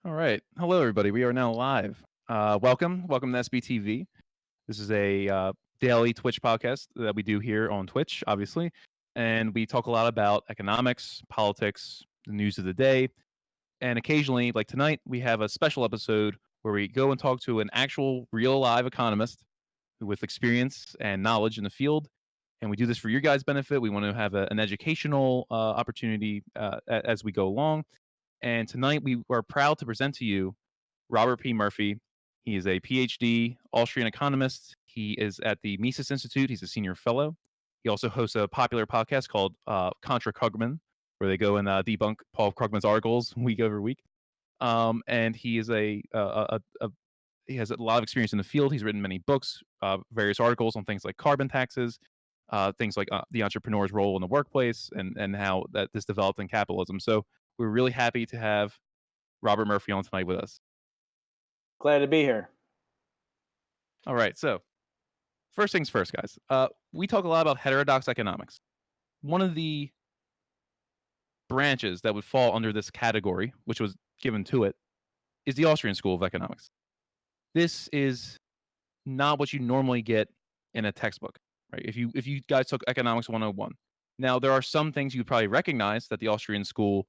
All right. Hello, everybody. We are now live. Welcome to SBTV. This is a daily Twitch podcast that we do here on Twitch, obviously. And we talk a lot about economics, politics, the news of the day. And occasionally, like tonight, we have a special episode where we go and talk to an actual, real live economist with experience and knowledge in the field. And we do this for your guys' benefit. We want to have an educational opportunity as we go along. And tonight we are proud to present to you Robert P. Murphy. He is a PhD Austrian economist. He is at the Mises Institute. He's a senior fellow. He also hosts a popular podcast called Contra Krugman, where they go and debunk Paul Krugman's articles week over week. And he is he has a lot of experience in the field. He's written many books, various articles on things like carbon taxes, things like the entrepreneur's role in the workplace, and how that this developed in capitalism. So we're really happy to have Robert Murphy on tonight with us. Glad to be here. All right, so first things first, guys. We talk a lot about heterodox economics. One of the branches that would fall under this category, which was given to it, is the Austrian School of Economics. This is not what you normally get in a textbook, right? If you guys took Economics 101, now there are some things you probably recognize that the Austrian School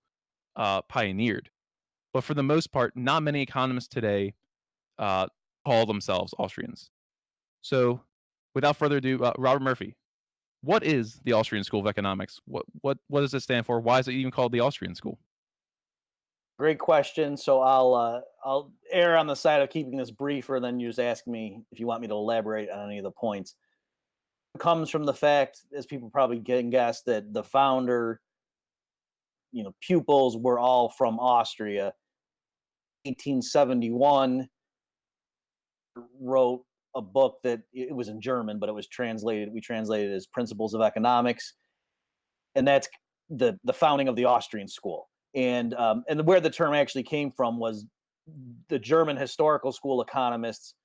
pioneered, but for the most part, not many economists today uh, call themselves Austrians. So, without further ado, Robert Murphy, what is the Austrian School of Economics? What does it stand for? Why is it even called the Austrian School? Great question. So I'll err on the side of keeping this briefer than you just ask me if you want me to elaborate on any of the points. It comes from the fact, as people probably can guess, that the founder, pupils were all from Austria. 1871 wrote a book that it was in German, but it was translated. We translated it as Principles of Economics, and that's the founding of the Austrian School. And where the term actually came from was the German historical school economists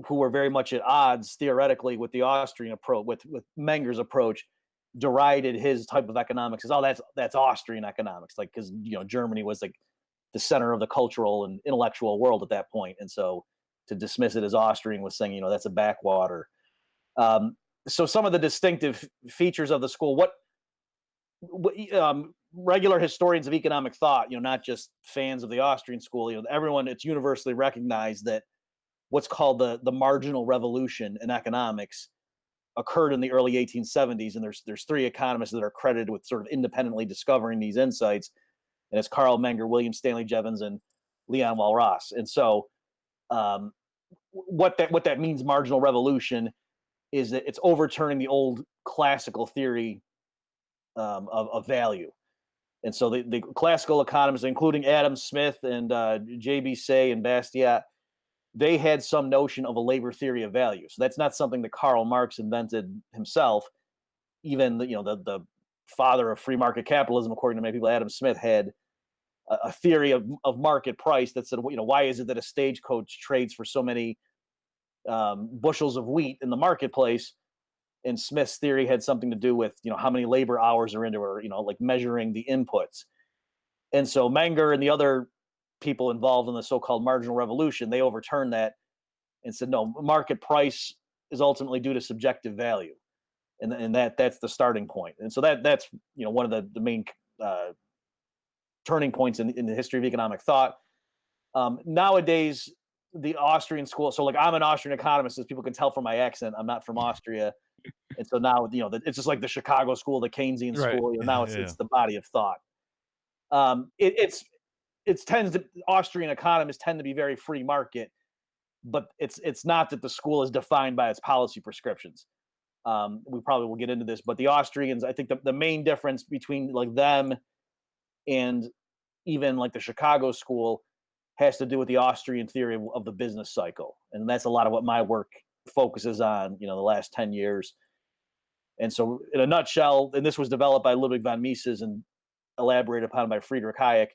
who were very much at odds theoretically with the Austrian approach, with Menger's approach, derided his type of economics as, oh, that's Austrian economics, like, because Germany was like the center of the cultural and intellectual world at that point, and so to dismiss it as Austrian was saying that's a backwater. So some of the distinctive features of the school, regular historians of economic thought, not just fans of the Austrian school, everyone, it's universally recognized that what's called the marginal revolution in economics occurred in the early 1870s, and there's three economists that are credited with sort of independently discovering these insights, and it's Carl Menger, William Stanley Jevons, and Leon Walras. And so, what that means, marginal revolution, is that it's overturning the old classical theory of value. And so the classical economists, including Adam Smith and J.B. Say and Bastiat, they had some notion of a labor theory of value. So that's not something that Karl Marx invented himself. Even the father of free market capitalism, according to many people, Adam Smith, had a theory of market price that said, why is it that a stagecoach trades for so many bushels of wheat in the marketplace? And Smith's theory had something to do with how many labor hours are into, or like measuring the inputs. And so Menger and the other people involved in the so-called marginal revolution, they overturned that and said, no, market price is ultimately due to subjective value, and that's the starting point. And so that's one of the main turning points in the history of economic thought. Nowadays, the Austrian school. So, like, I'm an Austrian economist, as people can tell from my accent. I'm not from Austria. And so now, it's just like the Chicago school, the Keynesian Right. school. Now Yeah. it's the body of thought. It tends to, Austrian economists tend to be very free market, but it's not that the school is defined by its policy prescriptions. We probably will get into this, but the Austrians, I think the main difference between like them and even like the Chicago school has to do with the Austrian theory of the business cycle, and that's a lot of what my work focuses on. The last 10 years. And so, in a nutshell, and this was developed by Ludwig von Mises and elaborated upon by Friedrich Hayek,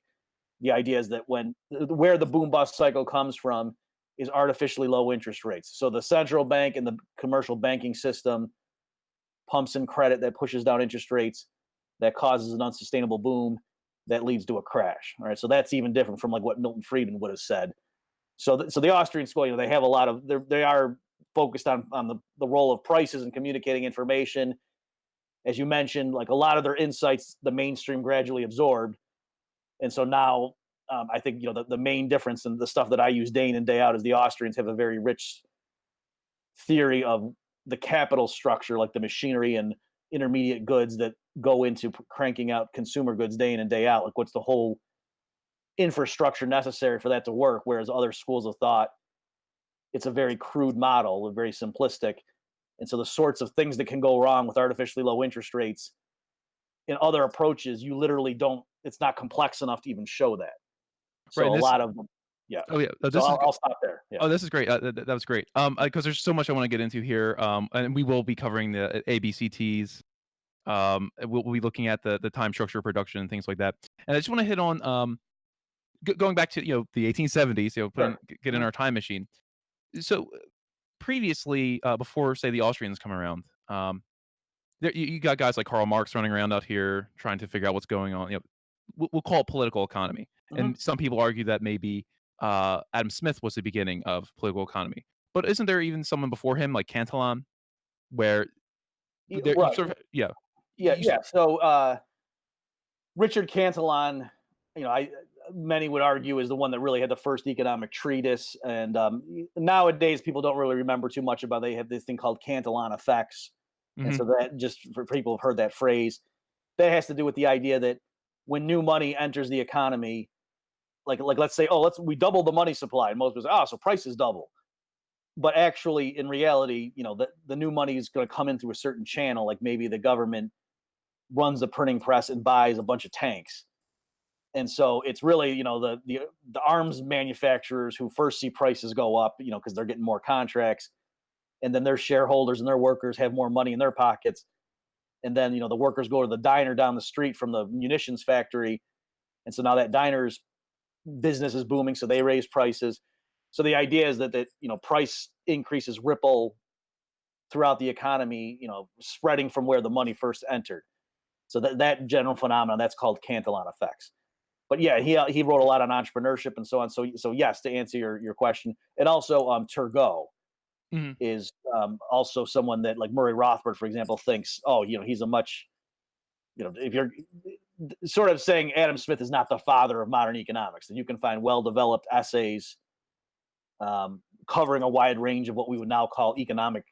the idea is that where the boom bust cycle comes from is artificially low interest rates. So the central bank and the commercial banking system pumps in credit that pushes down interest rates, that causes an unsustainable boom. that leads to a crash. All right, so that's even different from like what Milton Friedman would have said. So the Austrian school, they have a lot of they are focused on the role of prices and communicating information. As you mentioned, like a lot of their insights, the mainstream gradually absorbed, and so now I think the main difference in the stuff that I use day in and day out is the Austrians have a very rich theory of the capital structure, like the machinery and intermediate goods that go into cranking out consumer goods day in and day out. Like what's the whole infrastructure necessary for that to work? Whereas other schools of thought, it's a very crude model, very simplistic. And so the sorts of things that can go wrong with artificially low interest rates in other approaches, you literally don't, it's not complex enough to even show that. Right. So a And this. lot of them, yeah. Oh yeah. So This is. I'll stop there. Yeah. Oh, this is great. That was great. Because there's so much I want to get into here. And we will be covering the ABCTs. We'll be looking at the time structure of production and things like that. And I just want to hit on going back to the 1870s. Sure. Get in Mhm. our time machine. So previously, before say the Austrians come around, you got guys like Karl Marx running around out here trying to figure out what's going on. We'll call it political economy, Mhm. and some people argue that maybe Adam Smith was the beginning of political economy. But isn't there even someone before him, like Cantillon, where there you Right. sort of Yeah. you, Yeah. So Richard Cantillon, I many would argue is the one that really had the first economic treatise. And nowadays, people don't really remember too much about. They have this thing called Cantillon effects, and hmm so that just for people who've heard that phrase, that has to do with the idea that when new money enters the economy, like let's say, oh, we double the money supply, and most people say, oh, so prices double. But actually, in reality, the new money is going to come in through a certain channel, like maybe the government runs the printing press and buys a bunch of tanks. And so it's really, the arms manufacturers who first see prices go up, because they're getting more contracts, and then their shareholders and their workers have more money in their pockets. And then, the workers go to the diner down the street from the munitions factory. And so now that diner's business is booming, so they raise prices. So the idea is that price increases ripple throughout the economy, spreading from where the money first entered. So that general phenomenon, that's called Cantillon effects. But yeah, he wrote a lot on entrepreneurship and so on. So yes, to answer your question, and also Turgot hmm is also someone that, like Murray Rothbard, for example, thinks, oh, he's a much, if you're sort of saying Adam Smith is not the father of modern economics, that you can find well developed essays covering a wide range of what we would now call economic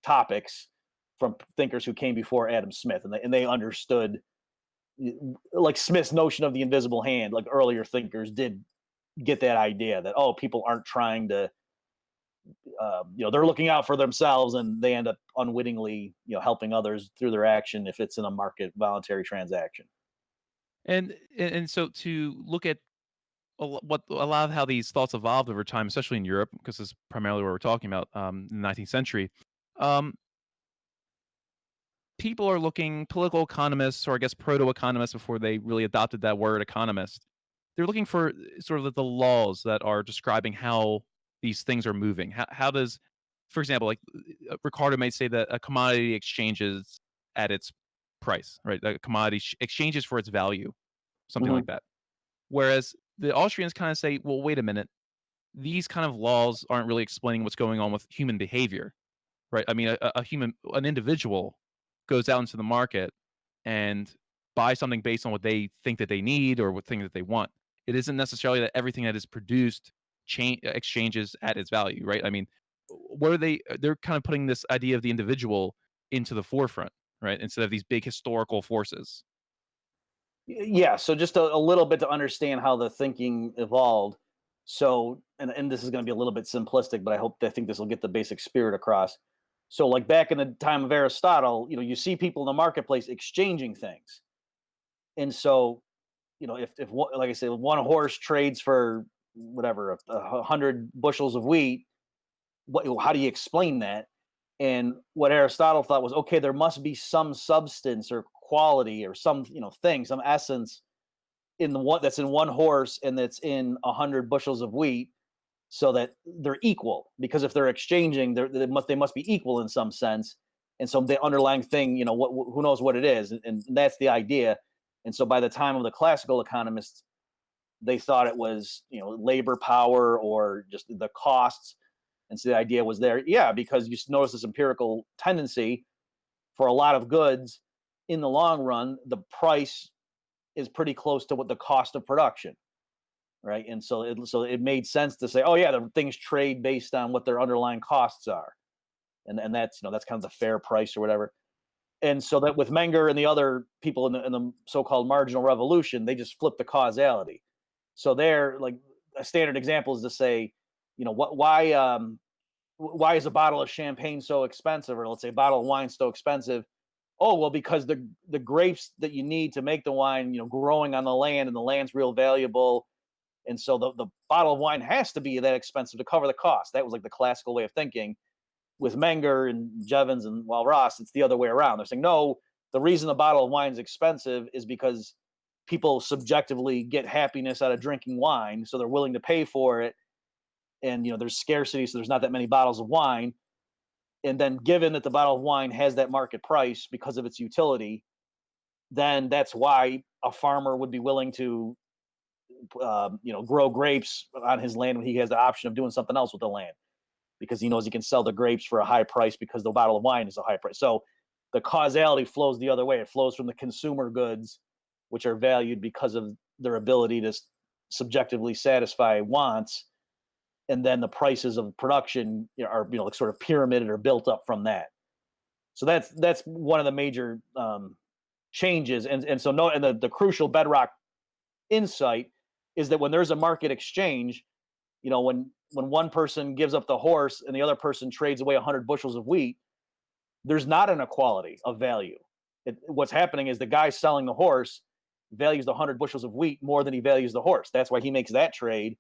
topics from thinkers who came before Adam Smith, and they understood like Smith's notion of the invisible hand. Like earlier thinkers did get that idea that, oh, people aren't trying to, they're looking out for themselves, and they end up unwittingly, helping others through their action if it's in a market voluntary transaction. and so to look at what a lot of how these thoughts evolved over time, especially in Europe, because this is primarily what we're talking about in the 19th century. Um, People are looking political economists, or I guess proto-economists before they really adopted that word economist. They're looking for sort of the laws that are describing how these things are moving. How does, for example, like Ricardo may say that a commodity exchanges at its price, right? A commodity exchanges for its value, something Hmm. like that. Whereas the Austrians kind of say, well, wait a minute, these kind of laws aren't really explaining what's going on with human behavior. Right. I mean, an individual goes out into the market and buys something based on what they think that they need or what thing that they want. It isn't necessarily that everything that is produced exchanges at its value, right? I mean, what are they? They're kind of putting this idea of the individual into the forefront, right? Instead of these big historical forces. Yeah. So just a little bit to understand how the thinking evolved. So, and this is going to be a little bit simplistic, but I think this will get the basic spirit across. So, like back in the time of Aristotle, you see people in the marketplace exchanging things, and so if like I say, one horse trades for whatever 100 bushels of wheat, how do you explain that? And what Aristotle thought was, okay, there must be some substance or quality or some thing, some essence in the one that's in one horse and that's in 100 bushels of wheat, so that they're equal. Because if they're exchanging, they must be equal in some sense. And so the underlying thing, who knows what it is, and that's the idea. And so by the time of the classical economists, they thought it was, labor power or just the costs. And so the idea was there, yeah, because you notice this empirical tendency for a lot of goods in the long run, the price is pretty close to what the cost of production, right? And so it made sense to say, oh yeah, the things trade based on what their underlying costs are, and that's kind of the fair price or whatever. And so that with Menger and the other people in the so-called marginal revolution, they just flipped the causality. So they're like, a standard example is to say, why is a bottle of champagne so expensive, or let's say a bottle of wine so expensive? Oh, well, because the grapes that you need to make the wine, growing on the land, and the land's real valuable, and so the bottle of wine has to be that expensive to cover the cost. That was like the classical way of thinking. With Menger and Jevons and Walras, it's the other way around. They're saying, no, the reason the bottle of wine is expensive is because people subjectively get happiness out of drinking wine, so they're willing to pay for it. And there's scarcity, so there's not that many bottles of wine. And then, given that the bottle of wine has that market price because of its utility, then that's why a farmer would be willing to, grow grapes on his land when he has the option of doing something else with the land, because he knows he can sell the grapes for a high price because the bottle of wine is a high price. So the causality flows the other way. It flows from the consumer goods, which are valued because of their ability to subjectively satisfy wants, and then the prices of production are like sort of pyramided or built up from that. So that's one of the major changes, and so no, and the crucial bedrock insight is that when there's a market exchange, when one person gives up the horse and the other person trades away 100 bushels of wheat, there's not an equality of value. What's happening is the guy selling the horse values the 100 bushels of wheat more than he values the horse. That's why he makes that trade.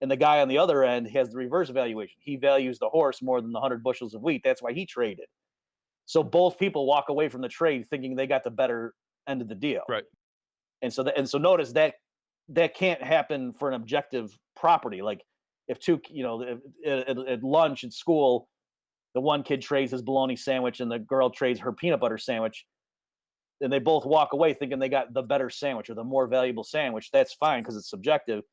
And the guy on the other end has the reverse valuation. He values the horse more than the 100 bushels of wheat. That's why he traded. So both people walk away from the trade thinking they got the better end of the deal. Right. And so notice that can't happen for an objective property. Like if two, at lunch at school, the one kid trades his bologna sandwich and the girl trades her peanut butter sandwich, and they both walk away thinking they got the better sandwich or the more valuable sandwich. That's fine because it's subjective.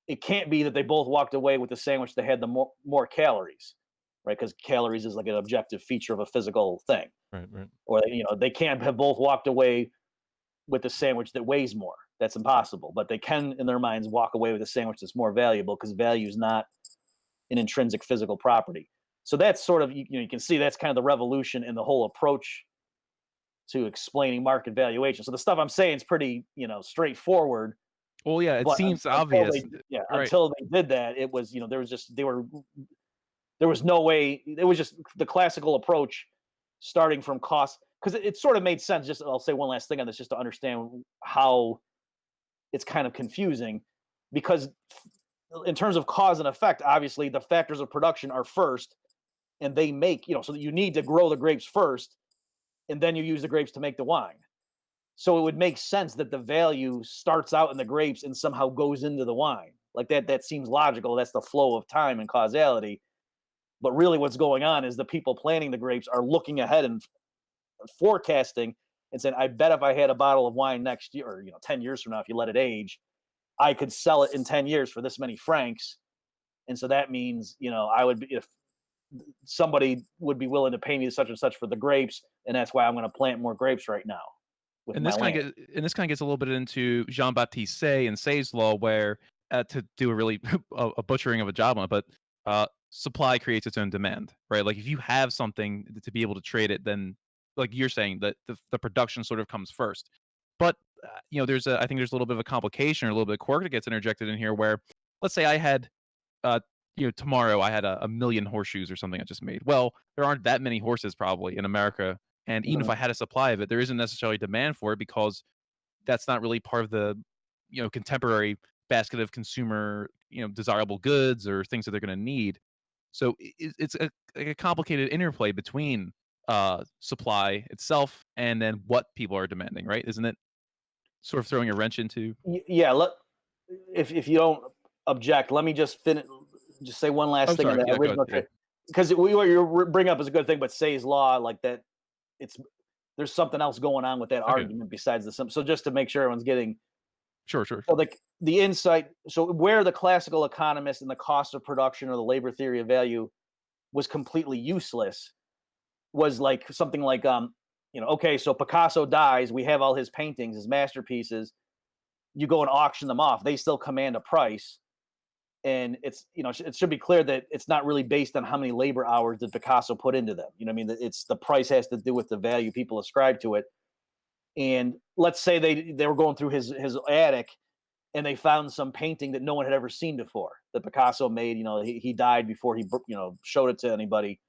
It can't be that they both walked away with the sandwich that had the more calories, right? Because calories is like an objective feature of a physical thing. Right. Right. Or they can't have both walked away with the sandwich that weighs more. That's impossible. But they can, in their minds, walk away with a sandwich that's more valuable, because value is not an intrinsic physical property. So that's sort of, you can see that's kind of the revolution in the whole approach to explaining market valuation. So the stuff I'm saying is pretty, straightforward. Well, yeah, it But seems obvious. Right. until they did that, it was, there was no way. It was just the classical approach, starting from cost, because it sort of made sense. Just, I'll say one last thing on this, just to understand how it's kind of confusing, because in terms of cause and effect, obviously the factors of production are first, and they make, so that you need to grow the grapes first, and then you use the grapes to make the wine. So it would make sense that the value starts out in the grapes and somehow goes into the wine. Like that seems logical. That's the flow of time and causality. But really what's going on is the people planting the grapes are looking ahead and forecasting and saying, I bet if I had a bottle of wine next year, or 10 years from now, if you let it age, I could sell it in 10 years for this many francs. And so that means, I would be, if somebody would be willing to pay me such and such for the grapes, and that's why I'm going to plant more grapes right now with And my land. this kind of gets a little bit into Jean-Baptiste Say and Say's law, where to do a really a butchering of a job on it, but supply creates its own demand, right? Like if you have something to be able to trade it, then like you're saying that the production sort of comes first. But I think there's a little bit of a complication or a little bit of quirk that gets interjected in here, where let's say I had uh tomorrow I had a million horseshoes or something I just made. Well, there aren't that many horses probably in America, and even if Mhm. I had a supply of it, there isn't necessarily demand for it, because that's not really part of the contemporary basket of consumer desirable goods or things that they're going to need. So it's like a complicated interplay between supply itself and then what people are demanding, right? Isn't it sort of throwing a wrench into? Yeah, if you don't object, let me just finish. Just say one Oh, last thing in sorry. the Yeah, go ahead. original Yeah. trade, because what you bring up is a good thing. But Say's law, like that, it's there's something else going on with that Okay. argument besides the so just to make sure everyone's getting Sure, sure. so the insight. So where the classical economist and the cost of production or the labor theory of value was completely useless was like something like okay, so Picasso dies, we have all his paintings, his masterpieces, you go and auction them off, they still command a price. And it's it should be clear that it's not really based on how many labor hours did Picasso put into them. You know what I mean? It's the price has to do with the value people ascribe to it. And let's say they were going through his attic and they found some painting that no one had ever seen before that Picasso made. He died before he showed it to anybody.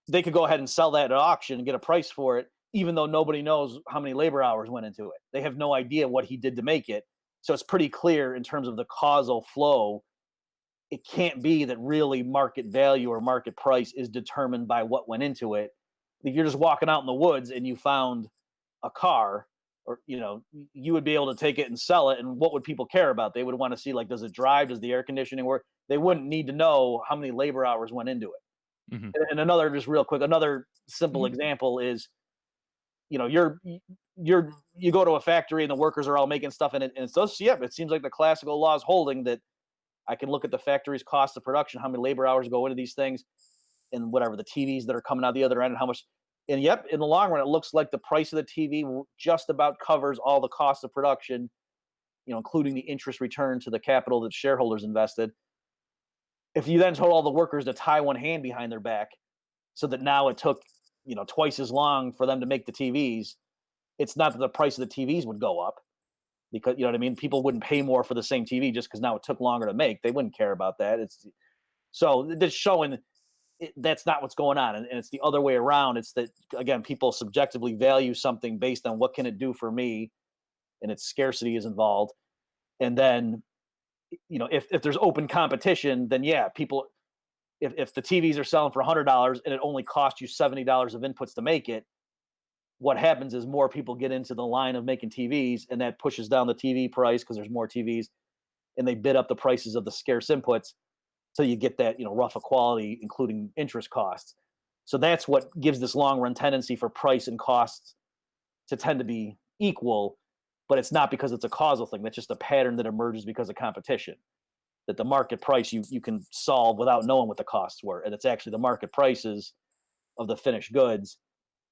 They could go ahead and sell that at auction and get a price for it, even though nobody knows how many labor hours went into it. They have no idea what he did to make it. So it's pretty clear in terms of the causal flow. It can't be that really market value or market price is determined by what went into it. If you're just walking out in the woods and you found a car, or you would be able to take it and sell it, and what would people care about? They would want to see, like, does it drive, does the air conditioning work? They wouldn't need to know how many labor hours went into it. Hmm. And another, just real quick, another simple Hmm. example is, you go to a factory and the workers are all making stuff in it, and so yeah, it seems like the classical law is holding that I can look at the factory's cost of production, how many labor hours go into these things, and whatever the TVs that are coming out the other end, and how much. And yep, in the long run, it looks like the price of the TV just about covers all the cost of production, including the interest return to the capital that shareholders invested. If you then told all the workers to tie one hand behind their back, so that now it took twice as long for them to make the TVs, it's not that the price of the TVs would go up, because you know what I mean. People wouldn't pay more for the same TV just because now it took longer to make. They wouldn't care about that. It's so that's showing that's not what's going on, and it's the other way around. It's that, again, people subjectively value something based on what can it do for me, and its scarcity is involved. And then if there's open competition, then yeah, people, if the TVs are selling for $100 and it only costs you $70 of inputs to make it, what happens is more people get into the line of making TVs, and that pushes down the TV price because there's more TVs, and they bid up the prices of the scarce inputs, so you get that rough equality, including interest costs. So that's what gives this long run tendency for price and costs to tend to be equal, but it's not because it's a causal thing. That's just a pattern that emerges because of competition. That the market price you can solve without knowing what the costs were, and it's actually the market prices of the finished goods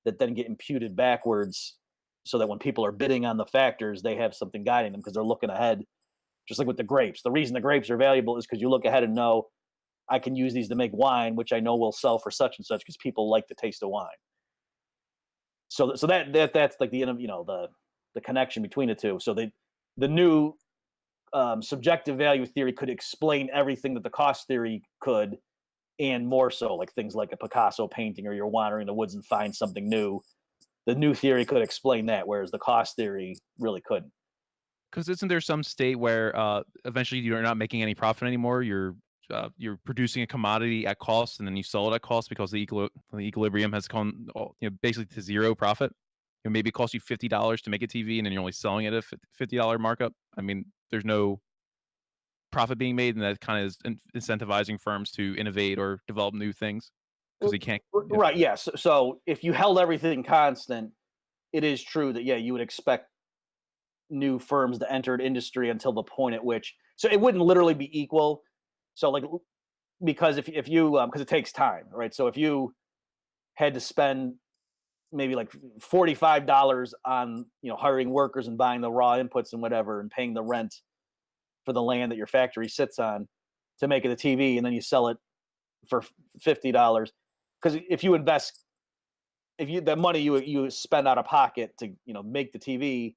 that then get imputed backwards, so that when people are bidding on the factors, they have something guiding them because they're looking ahead. Just like with the grapes, the reason the grapes are valuable is because you look ahead and know I can use these to make wine, which I know will sell for such and such because people like the taste of wine. So that's like the connection between the two. So the new subjective value theory could explain everything that the cost theory could, and more so, like things like a Picasso painting, or you're wandering in the woods and find something new. The new theory could explain that, whereas the cost theory really couldn't. Because isn't there some state where eventually you're not making any profit anymore? You're producing a commodity at cost, and then you sell it at cost because the equilibrium has come, basically to zero profit. Maybe it costs you $50 to make a TV, and then you're only selling it at a $50 markup. I mean, there's no profit being made, and that kind of is incentivizing firms to innovate or develop new things because they can't. Yeah. Right. Yes. So if you held everything constant, it is true that, yeah, you would expect new firms to enter an industry until the point at which, so it wouldn't literally be equal. So like, because if you because it takes time, right? So if you had to spend maybe like $45 on hiring workers and buying the raw inputs and whatever, and paying the rent for the land that your factory sits on to make it a TV, and then you sell it for $50, because if you invest, if you the money you spend out of pocket to make the TV,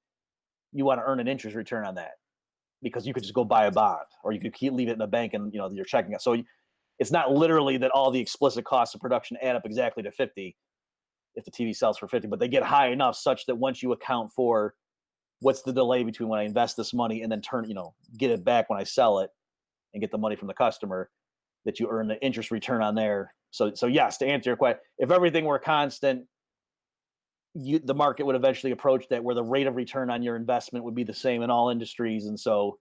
you want to earn an interest return on that, because you could just go buy a bond, or you could leave it in the bank and you're checking it. So it's not literally that all the explicit costs of production add up exactly to 50 if the TV sells for 50, but they get high enough such that once you account for what's the delay between when I invest this money and then get it back when I sell it and get the money from the customer, that you earn the interest return on there. So yes, to answer your question, if everything were constant, the market would eventually approach that, where the rate of return on your investment would be the same in all industries, and so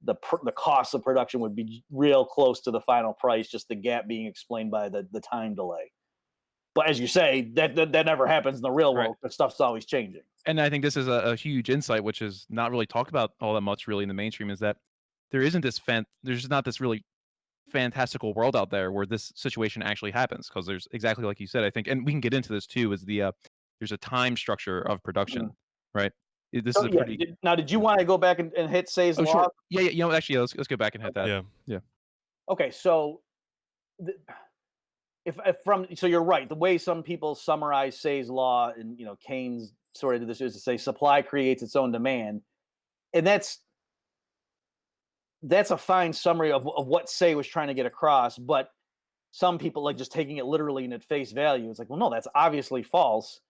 the cost of production would be real close to the final price, just the gap being explained by the time delay. But as you say, that never happens in the real Right. world. The stuff's always changing. And I think this is a huge insight, which is not really talked about all that much really in the mainstream, is that there's not this really fantastical world out there where this situation actually happens, because there's exactly like you said, I think, and we can get into this too, is there's a time structure of Mhm. production, right? This is So a yeah, pretty did you want to go back and hit Say's Oh, law? sure. Yeah, yeah, actually, yeah, let's go back and hit Okay. that. Yeah. Yeah. Okay, so th- if from so you're right. The way some people summarize Say's law, and Keynes sort of did this, is to say supply creates its own demand, and that's a fine summary of what Say was trying to get across. But some people like just taking it literally and at face value. It's like, well, no, that's obviously false.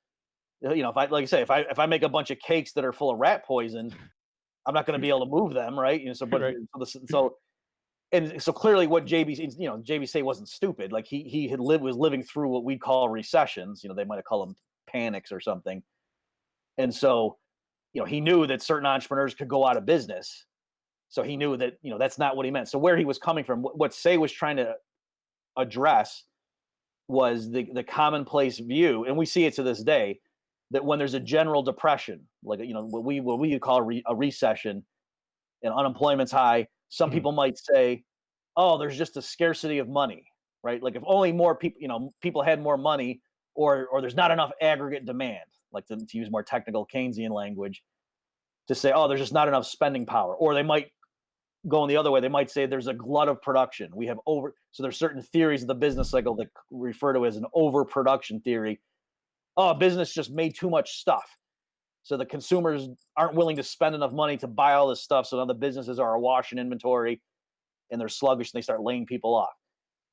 If I like I say, if I make a bunch of cakes that are full of rat poison, I'm not going to be able to move them, right? Right. And so clearly, what JB Say wasn't stupid. Like he was living through what we call recessions. They might have called them panics or something. And so he knew that certain entrepreneurs could go out of business. So he knew that that's not what he meant. So where he was coming from, what Say was trying to address was the commonplace view, and we see it to this day, that when there's a general depression, like what we call a recession, and unemployment's high, some Mhm. people might say, "Oh, there's just a scarcity of money," right? Like if only more people, people had more money, or there's not enough aggregate demand, like to use more technical Keynesian language, to say, "Oh, there's just not enough spending power," or they might going the other way. They might say there's a glut of production. We have over so there's certain theories of the business cycle that refer to as an overproduction theory. Oh, business just made too much stuff. So the consumers aren't willing to spend enough money to buy all this stuff. So now the businesses are awash in inventory and they're sluggish and they start laying people off.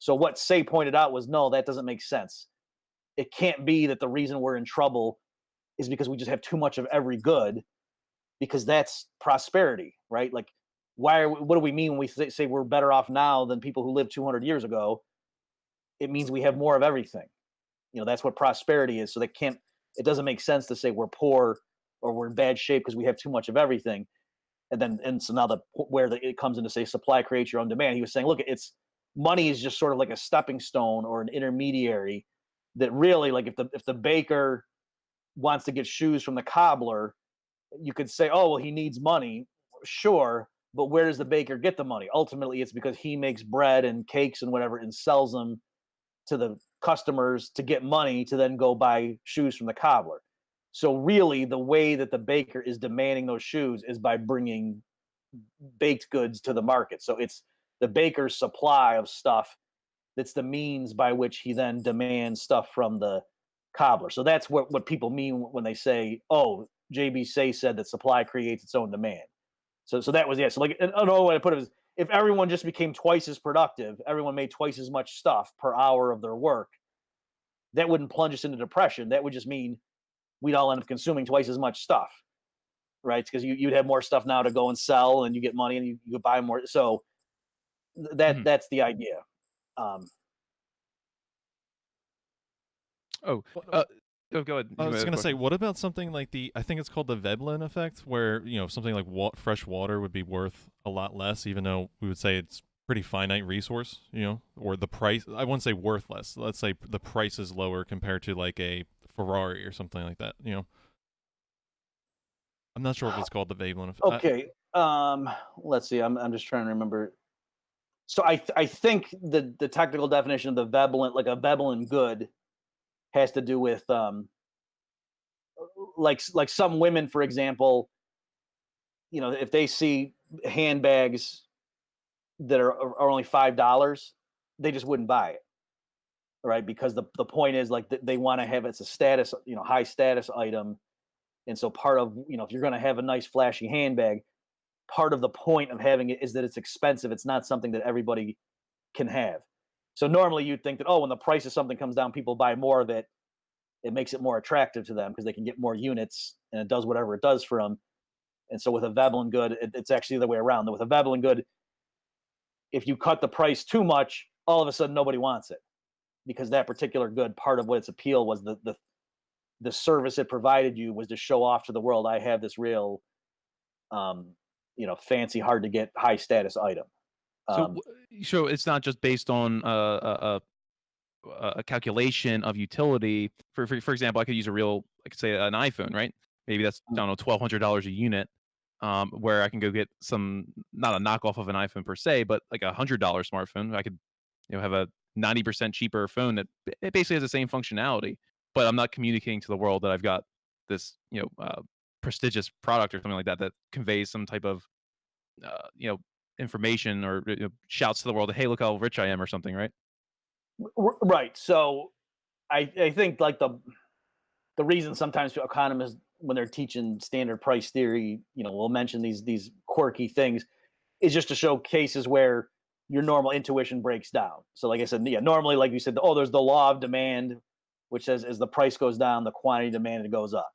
So what Say pointed out was, no, that doesn't make sense. It can't be that the reason we're in trouble is because we just have too much of every good, because that's prosperity, right? Like, what do we mean when we say we're better off now than people who lived 200 years ago? It means we have more of everything. That's what prosperity is. So it doesn't make sense to say we're poor or we're in bad shape because we have too much of everything. And so now it comes into, say, supply creates your own demand. He was saying, look, it's money is just sort of like a stepping stone or an intermediary, that really, like, if the baker wants to get shoes from the cobbler, you could say, oh, well, he needs money. Sure. But where does the baker get the money? Ultimately, it's because he makes bread and cakes and whatever and sells them to the customers to get money to then go buy shoes from the cobbler. So really, the way that the baker is demanding those shoes is by bringing baked goods to the market. So it's the baker's supply of stuff that's the means by which he then demands stuff from the cobbler. So that's what people mean when they say, "Oh, JB Say said that supply creates its own demand." So that was, yeah. So like another way to put it is, if everyone just became twice as productive, everyone made twice as much stuff per hour of their work, that wouldn't plunge us into depression. That would just mean we'd all end up consuming twice as much stuff, right? Because you'd have more stuff now to go and sell, and you get money, and you could buy more. So Mhm. that's the idea. Um, Oh, What uh, go ahead. I You might was have a gonna say, question. what about something like I think it's called the Veblen effect, where something like fresh water would be worth a lot less, even though we would say it's pretty finite resource, or the price. I wouldn't say worth less. Let's say the price is lower compared to like a Ferrari or something like that. I'm not sure if it's called the Veblen effect. okay. Let's see. I'm just trying to remember. So I think the technical definition of the Veblen, like a Veblen good, has to do with like some women, for example, if they see handbags that are only $5, they just wouldn't buy it, right? Because the point is, like, they want to have, it's a status, high status item. And so part of, if you're going to have a nice flashy handbag, part of the point of having it is that it's expensive. It's not something that everybody can have. So normally you'd think that, oh, when the price of something comes down, people buy more of it. It makes it more attractive to them because they can get more units, and it does whatever it does for them. And so with a Veblen good, it's actually the other way around. With a Veblen good, if you cut the price too much, all of a sudden nobody wants it, because that particular good, part of what its appeal was, the service it provided you was to show off to the world, I have this real, um, fancy, hard to get, high status item. So, Um, so it's not just based on a calculation of utility. For example, I could use I could say an iPhone, right? Maybe that's, I don't know, $1,200 a unit, where I can go get some, not a knockoff of an iPhone per se, but like $100 smartphone. I could, have a 90% cheaper phone that it basically has the same functionality, but I'm not communicating to the world that I've got this, prestigious product or something like that that conveys some type of, information, or shouts to the world, "Hey, look how rich I am," or something, right? Right. So I think like the reason sometimes economists, when they're teaching standard price theory, will mention these quirky things, is just to show cases where your normal intuition breaks down. So like I said, yeah, normally, like you said, oh, there's the law of demand, which says as the price goes down, the quantity demanded goes up.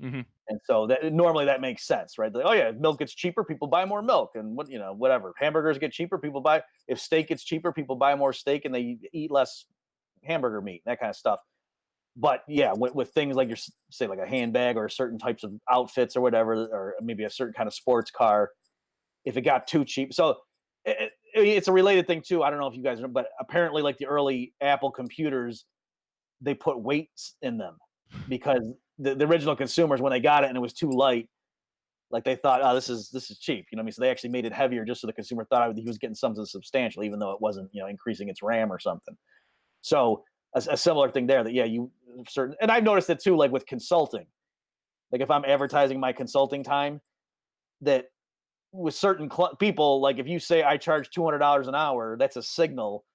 Hmm. And so that normally that makes sense, right? Like, oh yeah, if milk gets cheaper, people buy more milk, and whatever. Hamburgers get cheaper, people buy. If steak gets cheaper, people buy more steak, and they eat less hamburger meat, that kind of stuff. But yeah, with things like say like a handbag or certain types of outfits or whatever, or maybe a certain kind of sports car, if it got too cheap. So it's a related thing too. I don't know if you guys know, but apparently, like the early Apple computers, they put weights in them because the original consumers, when they got it and it was too light, like they thought, oh, this is cheap. You know what I mean? So they actually made it heavier just so the consumer thought he was getting something substantial, even though it wasn't, increasing its RAM or something. So a similar thing there, that yeah, you certain, and I've noticed it too, like with consulting. Like if I'm advertising my consulting time, that with certain people, like if you say I charge $200 an hour, that's a signal,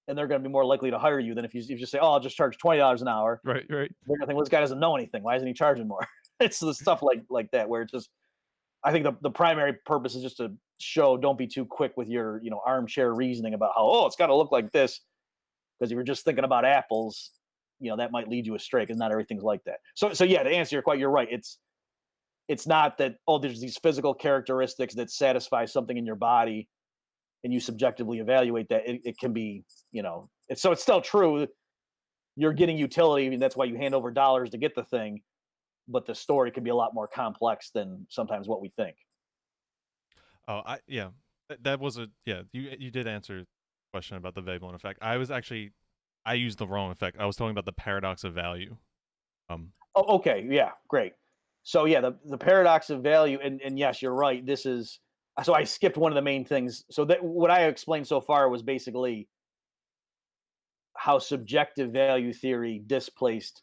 and they're going to be more likely to hire you than if you just say, oh, I'll just charge $20 an hour. Right, right. They're going to think, well, this guy doesn't know anything. Why isn't he charging more? It's the stuff like that, where it's just, I think the primary purpose is just to show, don't be too quick with your armchair reasoning about how, oh, it's got to look like this, because if you're just thinking about apples, that might lead you astray, because not everything's like that. So yeah, to answer your question, you're right. It's not that, oh, there's these physical characteristics that satisfy something in your body and you subjectively evaluate that. It can be, it's still true. You're getting utility. I mean, that's why you hand over dollars to get the thing, but the story can be a lot more complex than sometimes what we think. Oh, yeah, that was yeah. You did answer the question about the Veblen effect. I used the wrong effect. I was talking about the paradox of value. Oh, okay, yeah, great. So yeah, the paradox of value, and yes, you're right. This is, so I skipped one of the main things. So that what I explained so far was basically how subjective value theory displaced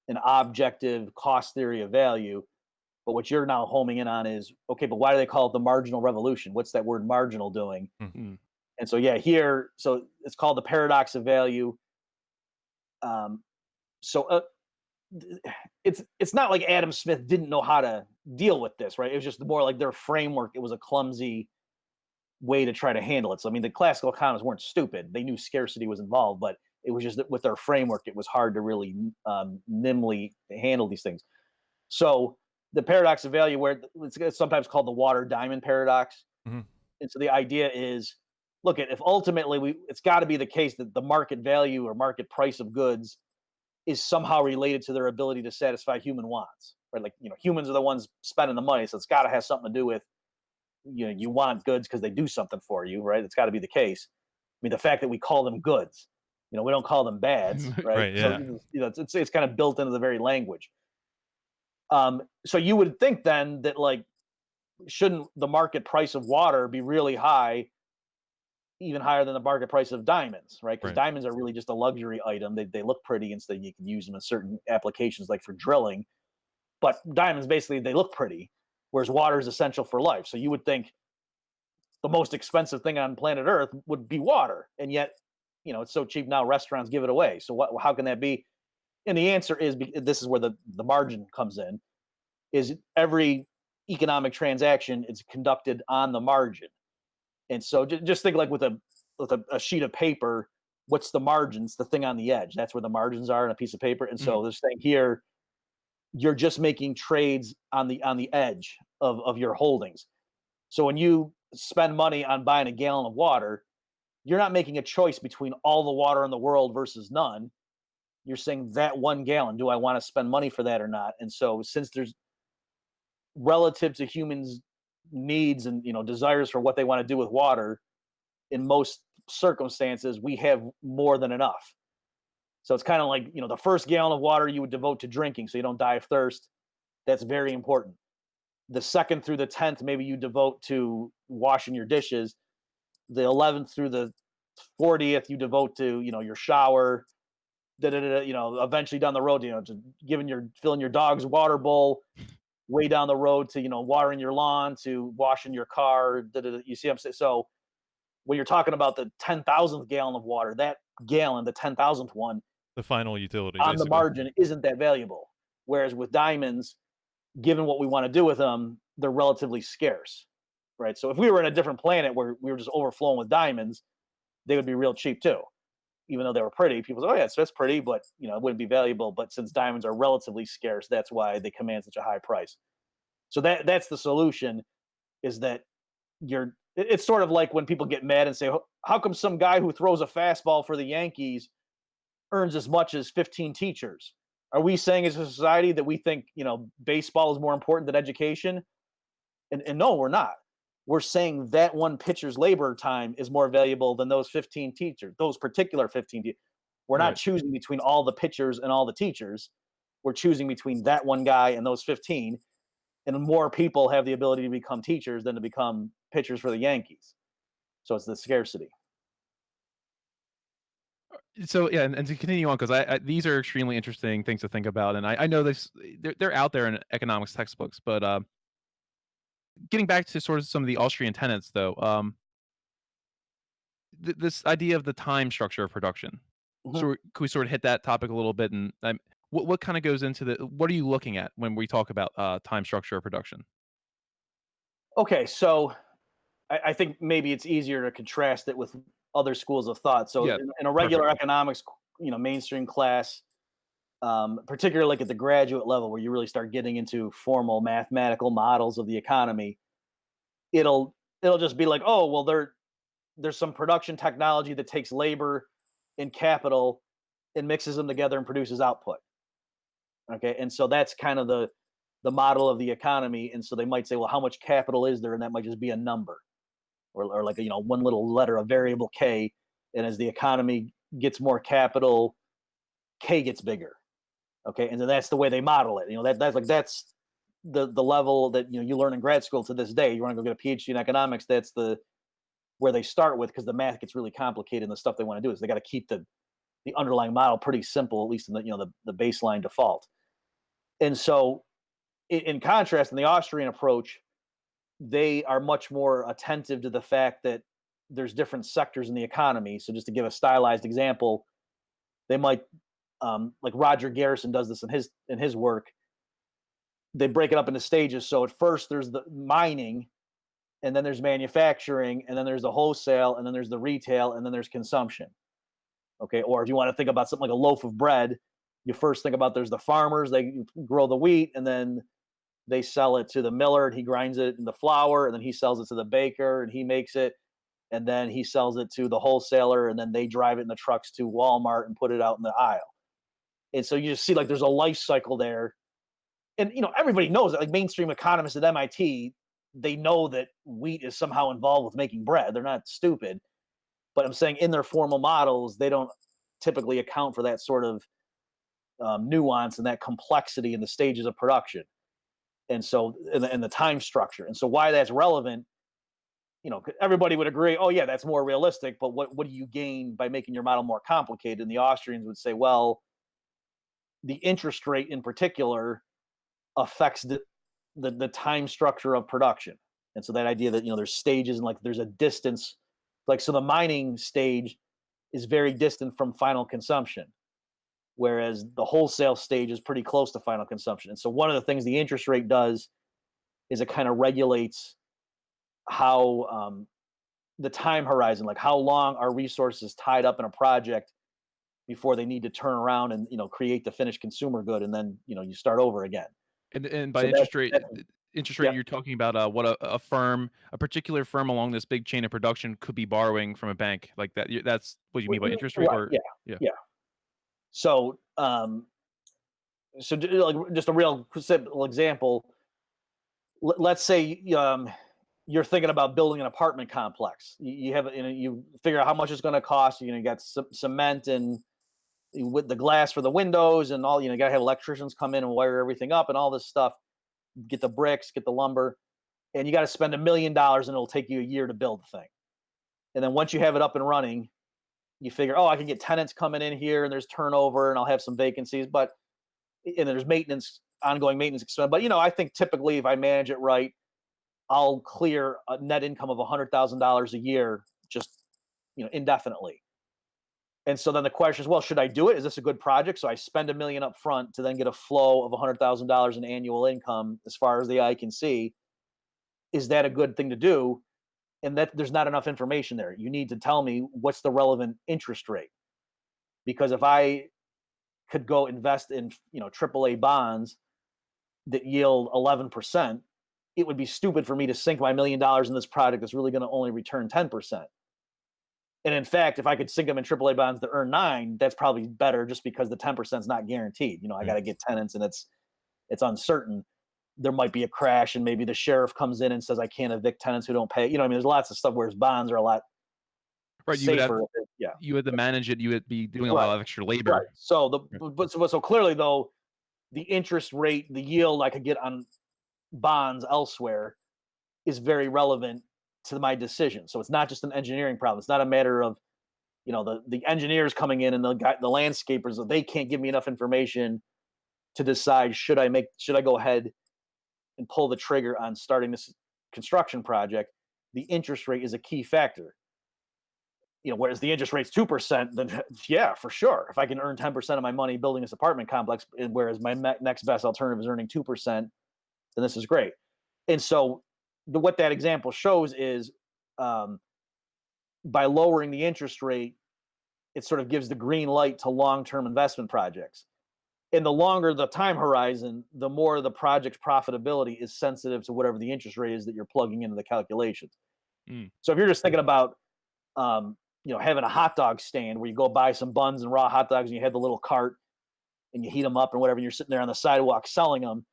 an objective cost theory of value. But what you're now homing in on is, okay, but why do they call it the marginal revolution? What's that word marginal doing? Mm-hmm. And so yeah, here, so it's called the paradox of value. So it's not like Adam Smith didn't know how to deal with this, right? It was just more like their framework. It was a clumsy way to try to handle it. So I mean, the classical economists weren't stupid; they knew scarcity was involved, but it was just that with their framework, it was hard to really nimbly handle these things. So the paradox of value, where it's sometimes called the water diamond paradox, Mm-hmm. and so the idea is, look, if ultimately it's got to be the case that the market value or market price of goods is somehow related to their ability to satisfy human wants, right? Like, humans are the ones spending the money, so it's got to have something to do with, you want goods because they do something for you, right? It's got to be the case. I mean, the fact that we call them goods, we don't call them bads, right? Right. Yeah. So it's kind of built into the very language. So you would think then that, like, shouldn't the market price of water be really high, even higher than the market price of diamonds, right? Because Right. diamonds are really just a luxury item. They look pretty, and so you can use them in certain applications, like for drilling. But diamonds, basically, they look pretty, whereas water is essential for life. So you would think the most expensive thing on planet Earth would be water, and yet, it's so cheap now. Restaurants give it away. So how can that be? And the answer is, this is where the margin comes in. Is every economic transaction is conducted on the margin. And so just think like with a sheet of paper, what's the margins? The thing on the edge. That's where the margins are in a piece of paper. And so this thing here, you're just making trades on the edge of your holdings. So when you spend money on buying a gallon of water, you're not making a choice between all the water in the world versus none. You're saying that 1 gallon, do I want to spend money for that or not? And so since there's relative to humans' needs and desires for what they want to do with water, in most circumstances we have more than enough. So it's kind of like, the first gallon of water you would devote to drinking so you don't die of thirst. That's very important. The second through the 10th, maybe you devote to washing your dishes. The 11th through the 40th, you devote to, your shower. Eventually down the road, to filling your dog's water bowl. Way down the road to, watering your lawn, to washing your car. You see what I'm saying? So when you're talking about the 10,000th gallon of water, that gallon, the 10,000th one, The final utility, on the basically. margin, isn't that valuable. Whereas with diamonds, given what we want to do with them, they're relatively scarce, right? So if we were in a different planet where we were just overflowing with diamonds, they would be real cheap too. Even though they were pretty, people say, "Oh yeah, so that's pretty," but it wouldn't be valuable. But since diamonds are relatively scarce, that's why they command such a high price. So that's the solution. Is that it's sort of like when people get mad and say, "How come some guy who throws a fastball for the Yankees earns as much as 15 teachers?" Are we saying as a society that we think baseball is more important than education? And no, we're not. We're saying that one pitcher's labor time is more valuable than those 15 teachers, those particular 15 teachers. We're not Right. choosing between all the pitchers and all the teachers. We're choosing between that one guy and those 15. And more people have the ability to become teachers than to become pitchers for the Yankees. So it's the scarcity. So yeah, and to continue on, because these are extremely interesting things to think about, and I know they're out there in economics textbooks, but getting back to sort of some of the Austrian tenets, though, this idea of the time structure of production. Mhm. So could we sort of hit that topic a little bit, and what kind of goes into what are you looking at when we talk about time structure of production? Okay, so I think maybe it's easier to contrast it with other schools of thought. So Yeah, in a regular perfectly. economics, mainstream class, particularly like at the graduate level where you really start getting into formal mathematical models of the economy, it'll just be like, oh, well, there's some production technology that takes labor and capital and mixes them together and produces output. Okay, and so that's kind of the model of the economy. And so they might say, well, how much capital is there? And that might just be a number, or like one little letter, a variable K. And as the economy gets more capital, K gets bigger. Okay, and then that's the way they model it. That's the level that you learn in grad school to this day. You want to go get a PhD in economics, that's the where they start with, because the math gets really complicated, and the stuff they want to do is they got to keep the underlying model pretty simple, at least in the baseline default. And so in contrast, in the Austrian approach, they are much more attentive to the fact that there's different sectors in the economy. So just to give a stylized example, they might, like Roger Garrison does this in his work. They break it up into stages. So at first there's the mining, and then there's manufacturing, and then there's the wholesale, and then there's the retail, and then there's consumption. Okay, or if you want to think about something like a loaf of bread, you first think about there's the farmers, they grow the wheat, and then they sell it to the miller, and he grinds it into flour, and then he sells it to the baker, and he makes it, and then he sells it to the wholesaler, and then they drive it in the trucks to Walmart and put it out in the aisle. And so you just see like there's a life cycle there. And everybody knows that, like mainstream economists at MIT, they know that wheat is somehow involved with making bread. They're not stupid. But I'm saying in their formal models, they don't typically account for that sort of nuance and that complexity in the stages of production. And so in the time structure. And so why that's relevant, everybody would agree, oh yeah, that's more realistic, but what do you gain by making your model more complicated? And the Austrians would say, well, the interest rate in particular affects the time structure of production. And so that idea that there's stages, and like there's a distance, like so the mining stage is very distant from final consumption, whereas the wholesale stage is pretty close to final consumption. And so one of the things the interest rate does is it kind of regulates how the time horizon, like how long are resources tied up in a project before they need to turn around and create the finished consumer good, and then you start over again. And by So that, interest rate, yeah, you're talking about what a particular firm along this big chain of production could be borrowing from a bank like that. That's what you mean by interest rate, right, or yeah, yeah. yeah. So like just a real simple example. Let's say you're thinking about building an apartment complex. You have you figure out how much it's going to cost. You got cement and with the glass for the windows and all. You got to have electricians come in and wire everything up and all this stuff. Get the bricks, get the lumber, and you got to spend $1 million, and it'll take you a year to build the thing. And then once you have it up and running, you figure, oh, I can get tenants coming in here, and there's turnover, and I'll have some vacancies, and there's maintenance, ongoing maintenance expense. But I think typically if I manage it right, I'll clear a net income of $100,000 a year, just indefinitely. And so then the question is, well, should I do it? Is this a good project? So I spend $1 million up front to then get a flow of $100,000 in annual income as far as the eye can see. Is that a good thing to do? And that there's not enough information there. You need to tell me what's the relevant interest rate. Because if I could go invest in AAA bonds that yield 11%, it would be stupid for me to sink my $1 million in this project that's really going to only return 10%. And in fact, if I could sink them in AAA bonds that earn 9%, that's probably better, just because the 10% is not guaranteed. I got to get tenants, and it's uncertain. There might be a crash, and maybe the sheriff comes in and says I can't evict tenants who don't pay. There's lots of stuff, whereas bonds are a lot Right. safer. You had to manage it. You would be doing a Right. lot of extra labor. Right. So clearly, though, the interest rate, the yield I could get on bonds elsewhere is very relevant to my decision. So it's not just an engineering problem. It's not a matter of the engineers coming in and the landscapers, they can't give me enough information to decide should I go ahead and pull the trigger on starting this construction project. The interest rate is a key factor. Whereas the interest rate's 2%, then yeah, for sure. If I can earn 10% of my money building this apartment complex, whereas my next best alternative is earning 2%, then this is great. And so what that example shows is, by lowering the interest rate, it sort of gives the green light to long-term investment projects. And the longer the time horizon, the more the project's profitability is sensitive to whatever the interest rate is that you're plugging into the calculations. So if you're just thinking about, having a hot dog stand where you go buy some buns and raw hot dogs, and you have the little cart and you heat them up and whatever, and you're sitting there on the sidewalk selling them,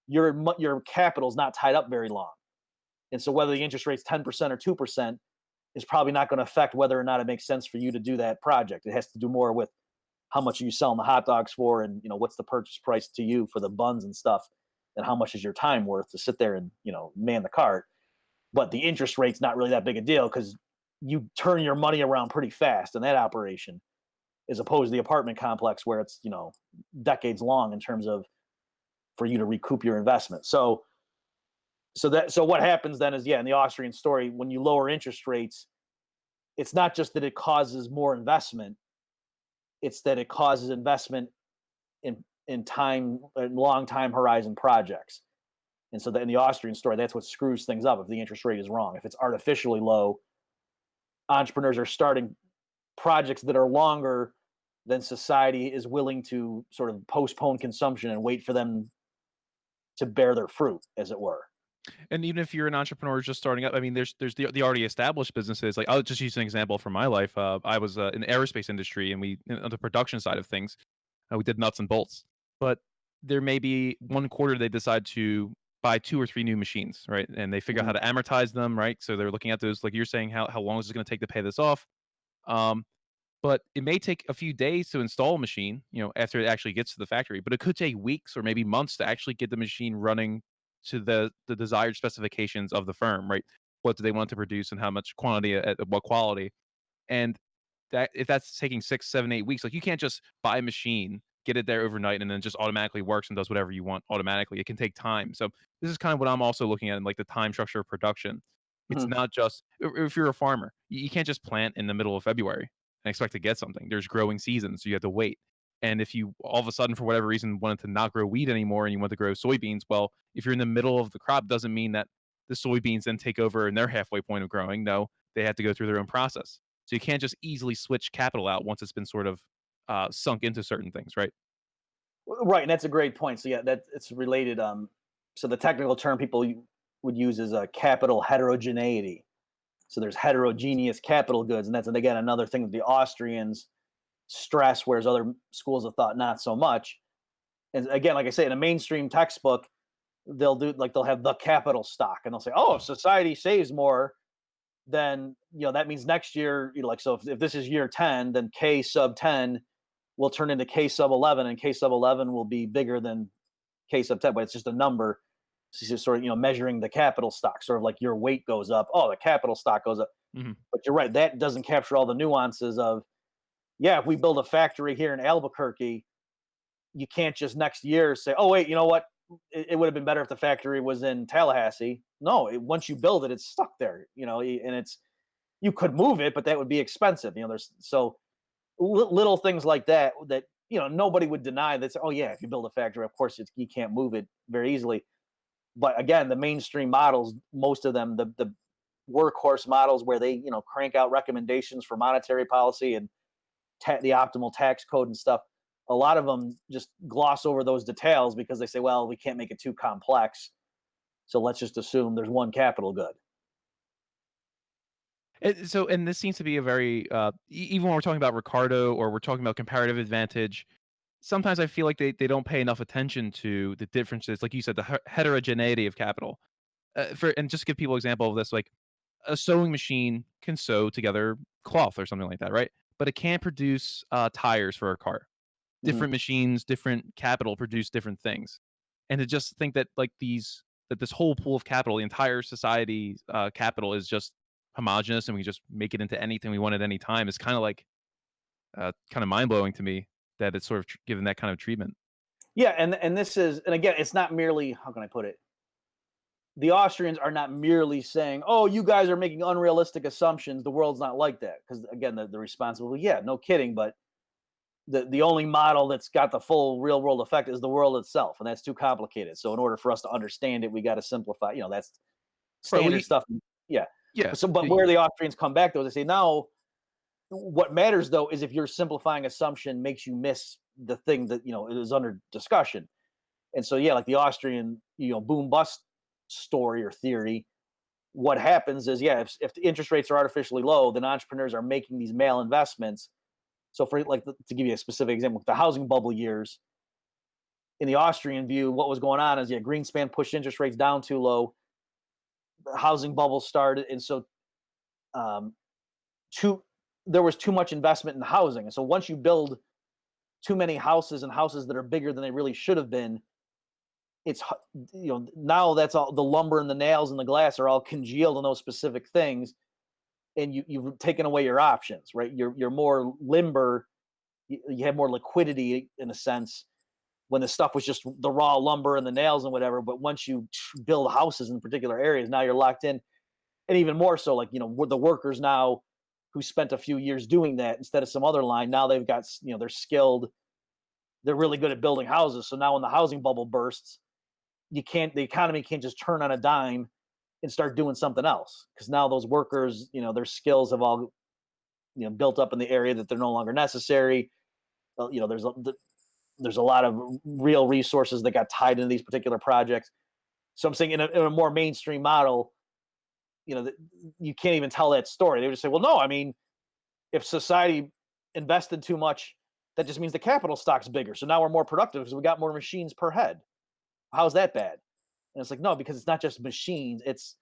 your capital's not tied up very long. And so whether the interest rate's 10% or 2% is probably not going to affect whether or not it makes sense for you to do that project. It has to do more with how much are you selling the hot dogs for, and what's the purchase price to you for the buns and stuff, and how much is your time worth to sit there and man the cart. But the interest rate's not really that big a deal, because you turn your money around pretty fast in that operation, as opposed to the apartment complex where it's decades long in terms of for you to recoup your investment. So what happens then is, in the Austrian story, when you lower interest rates, it's not just that it causes more investment, it's that it causes investment in time, long time horizon projects. And so in the Austrian story, that's what screws things up if the interest rate is wrong. If it's artificially low, entrepreneurs are starting projects that are longer than society is willing to sort of postpone consumption and wait for them to bear their fruit, as it were. And even if you're an entrepreneur just starting up, I mean, there's the already established businesses. Like, I'll just use an example from my life. I was in the aerospace industry, and on the production side of things, we did nuts and bolts. But there may be one quarter they decide to buy 2 or 3 new machines, right? And they figure out how to amortize them, right? So they're looking at those, like you're saying, how long is it going to take to pay this off? But it may take a few days to install a machine, after it actually gets to the factory. But it could take weeks or maybe months to actually get the machine running to the desired specifications of the firm, right? What do they want to produce, and how much quantity at what quality? And that if that's taking 6, 7, 8 weeks, like, you can't just buy a machine, get it there overnight, and then just automatically works and does whatever you want automatically. It can take time. So this is kind of what I'm also looking at in, like, the time structure of production. It's not just if you're a farmer, you can't just plant in the middle of February and expect to get something. There's growing seasons, so you have to wait. And if you all of a sudden, for whatever reason, wanted to not grow wheat anymore and you want to grow soybeans, well, if you're in the middle of the crop, doesn't mean that the soybeans then take over in their halfway point of growing. No, they have to go through their own process. So you can't just easily switch capital out once it's been sort of sunk into certain things, right? Right, and that's a great point. So that it's related. So the technical term people would use is a capital heterogeneity. So there's heterogeneous capital goods, and that's, and again, another thing that the Austrians stress, whereas other schools of thought not so much. And again, like I say, in a mainstream textbook, they'll have the capital stock, and they'll say, oh, if society saves more, then that means next year, so if this is year 10, then K sub 10 will turn into K sub 11, and K sub 11 will be bigger than K sub 10, but it's just a number. It's just sort of, measuring the capital stock, sort of like your weight goes up. Oh, the capital stock goes up. Mhm. But you're right. That doesn't capture all the nuances of, yeah, if we build a factory here in Albuquerque, you can't just next year say, oh, wait, you know what? It would have been better if the factory was in Tallahassee. No, once you build it, it's stuck there, and you could move it, but that would be expensive. There's little things like that nobody would deny that. Oh yeah, if you build a factory, of course you can't move it very easily. But again, the mainstream models, most of them, the workhorse models where they crank out recommendations for monetary policy and the optimal tax code and stuff, a lot of them just gloss over those details because they say, well, we can't make it too complex, so let's just assume there's one capital good. And this seems to be a very even when we're talking about Ricardo or we're talking about comparative advantage, sometimes I feel like they don't pay enough attention to the differences, like you said, the heterogeneity of capital. And just give people an example of this, like a sewing machine can sew together cloth or something like that, right? But it can't produce tires for a car. Mhm. Different machines, different capital produce different things. And to just think that that this whole pool of capital, the entire society capital is just homogenous and we just make it into anything we want at any time is kind of like kind of mind blowing to me that it's sort of given that kind of treatment. Yeah, and this is, and again, it's not merely, how can I put it? The Austrians are not merely saying, "Oh, you guys are making unrealistic assumptions. The world's not like that." Because again, the response will be, "Yeah, no kidding." But the only model that's got the full real world effect is the world itself, and that's too complicated. So in order for us to understand it, we got to simplify. That's Right. Well, standard stuff. Yeah. yeah. But where the Austrians come back though, they say now, what matters though is if your simplifying assumption makes you miss the thing that is under discussion. And so yeah, like the Austrian boom bust story or theory, what happens is, yeah, if the interest rates are artificially low, then entrepreneurs are making these mail investments. So for like to give you a specific example, the housing bubble years, in the Austrian view, what was going on is, yeah, Greenspan pushed interest rates down too low, the housing bubble started, and so um, too there was too much investment in housing. And so once you build too many houses and houses that are bigger than they really should have been, it's now that's all, the lumber and the nails and the glass are all congealed in those specific things, and you've taken away your options, right? You're more limber, you have more liquidity in a sense when the stuff was just the raw lumber and the nails and whatever. But once you build houses in particular areas, now you're locked in. And even more so, like, the workers now who spent a few years doing that instead of some other line, now they've got, they're skilled, they're really good at building houses. So now when the housing bubble bursts, the economy can't just turn on a dime and start doing something else, because now those workers, their skills have all built up in the area that they're no longer necessary. There's a lot of real resources that got tied into these particular projects. So I'm saying in a more mainstream model, you can't even tell that story. They would just say, well, no, I mean, if society invested too much, that just means the capital stock's bigger. So now we're more productive because we got more machines per head. How's that bad? And it's like, no, because it's not just machines, it's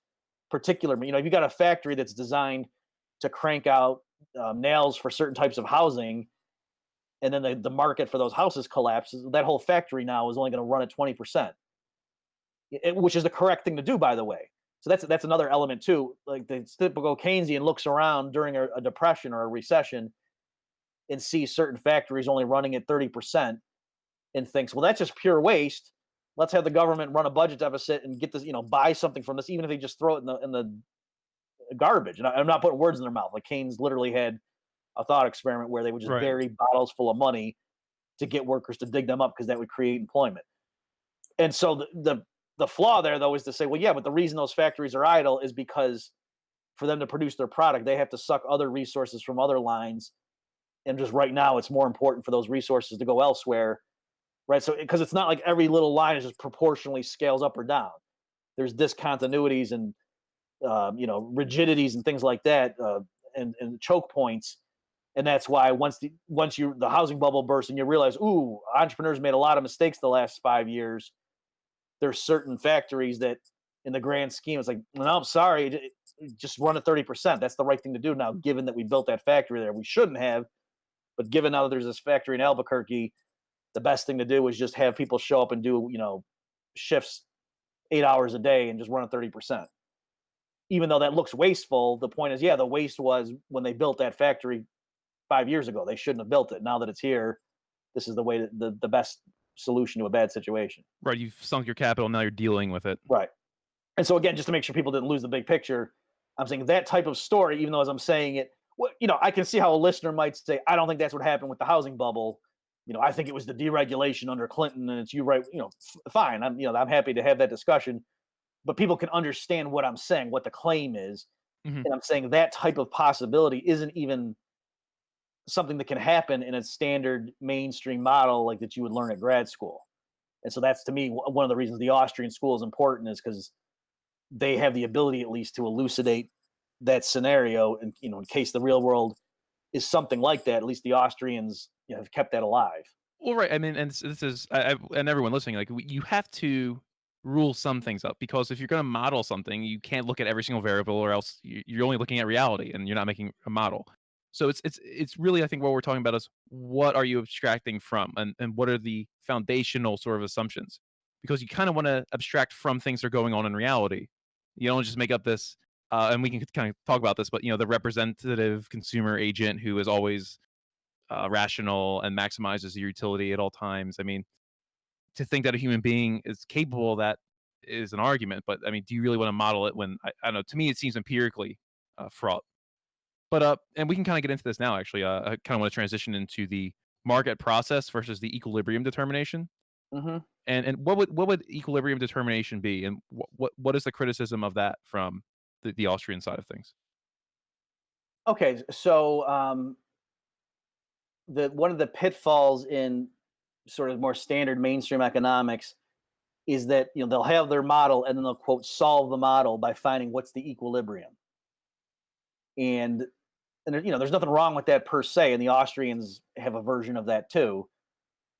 particular. If you got a factory that's designed to crank out nails for certain types of housing, and then the market for those houses collapses, that whole factory now is only going to run at 20%, which is the correct thing to do, by the way. So that's another element too. Like the typical Keynesian looks around during a depression or a recession and sees certain factories only running at 30% and thinks, well, that's just pure waste. Let's have the government run a budget deficit and get this, buy something from this, even if they just throw it in the garbage. And I'm not putting words in their mouth. Like Keynes literally had a thought experiment where they would just Right. bury bottles full of money to get workers to dig them up because that would create employment. And so the flaw there though is to say, well, yeah, but the reason those factories are idle is because for them to produce their product, they have to suck other resources from other lines. And just right now, it's more important for those resources to go elsewhere, right? So because it's not like every little line is just proportionally scales up or down. There's discontinuities and rigidities and things like that, and choke points. And that's why once the housing bubble bursts and you realize, ooh, entrepreneurs made a lot of mistakes the last 5 years. There's certain factories that, in the grand scheme, it's like, no, I'm sorry, just run at 30%. That's the right thing to do now, given that we built that factory there. We shouldn't have, But given now that there's this factory in Albuquerque, the best thing to do is just have people show up and do, shifts 8 hours a day and just run at 30%. Even though that looks wasteful, the point is, yeah, the waste was when they built that factory 5 years ago. They shouldn't have built it. Now that it's here, this is the way the best solution to a bad situation. Right. You've sunk your capital. Now you're dealing with it. Right. And so again, just to make sure people didn't lose the big picture, I'm saying that type of story, even though as I'm saying it, I can see how a listener might say, I don't think that's what happened with the housing bubble. I think it was the deregulation under Clinton, and it's you right. Fine. I'm happy to have that discussion, but people can understand what I'm saying, what the claim is, Mhm. and I'm saying that type of possibility isn't even something that can happen in a standard mainstream model like that you would learn at grad school. And so that's to me one of the reasons the Austrian school is important, is because they have the ability at least to elucidate that scenario, and in case the real world is something like that, at least the Austrians have kept that alive. Well, right. I mean, and this is, and everyone listening, like you have to rule some things up, because if you're going to model something, you can't look at every single variable, or else you're only looking at reality and you're not making a model. So it's really, I think, what we're talking about is what are you abstracting from, and what are the foundational sort of assumptions, because you kind of want to abstract from things that are going on in reality. You don't just make up this, and we can kind of talk about this, but the representative consumer agent who is always rational and maximizes your utility at all times. I mean, to think that a human being is capable of that is an argument, but I mean, do you really want to model it when I don't know? To me, it seems empirically fraught. But and we can kind of get into this now. Actually, I kind of want to transition into the market process versus the equilibrium determination. Hmm. And what would equilibrium determination be, and what is the criticism of that from the Austrian side of things? Okay, so the one of the pitfalls in sort of more standard mainstream economics is that they'll have their model and then they'll quote solve the model by finding what's the equilibrium. And there's nothing wrong with that per se, and the Austrians have a version of that too.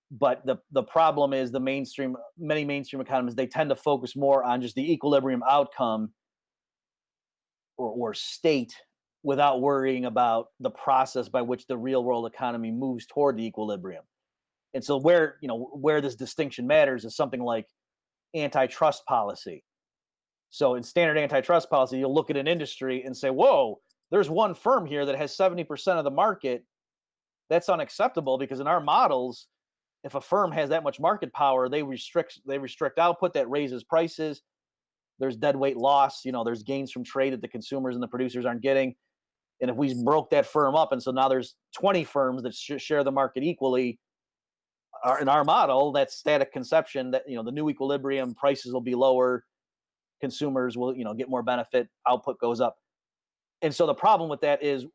But the problem is many mainstream economists, they tend to focus more on just the equilibrium outcome or state, without worrying about the process by which the real world economy moves toward the equilibrium. And so where this distinction matters is something like antitrust policy. So in standard antitrust policy, you'll look at an industry and say, whoa, there's one firm here that has 70% of the market. That's unacceptable, because in our models, if a firm has that much market power, they restrict output. That raises prices. There's deadweight loss. There's gains from trade that the consumers and the producers aren't getting. And if we broke that firm up, and so now there's 20 firms that share the market equally, in our model, that's static conception that the new equilibrium, prices will be lower, consumers will get more benefit, output goes up. And so the problem with that is,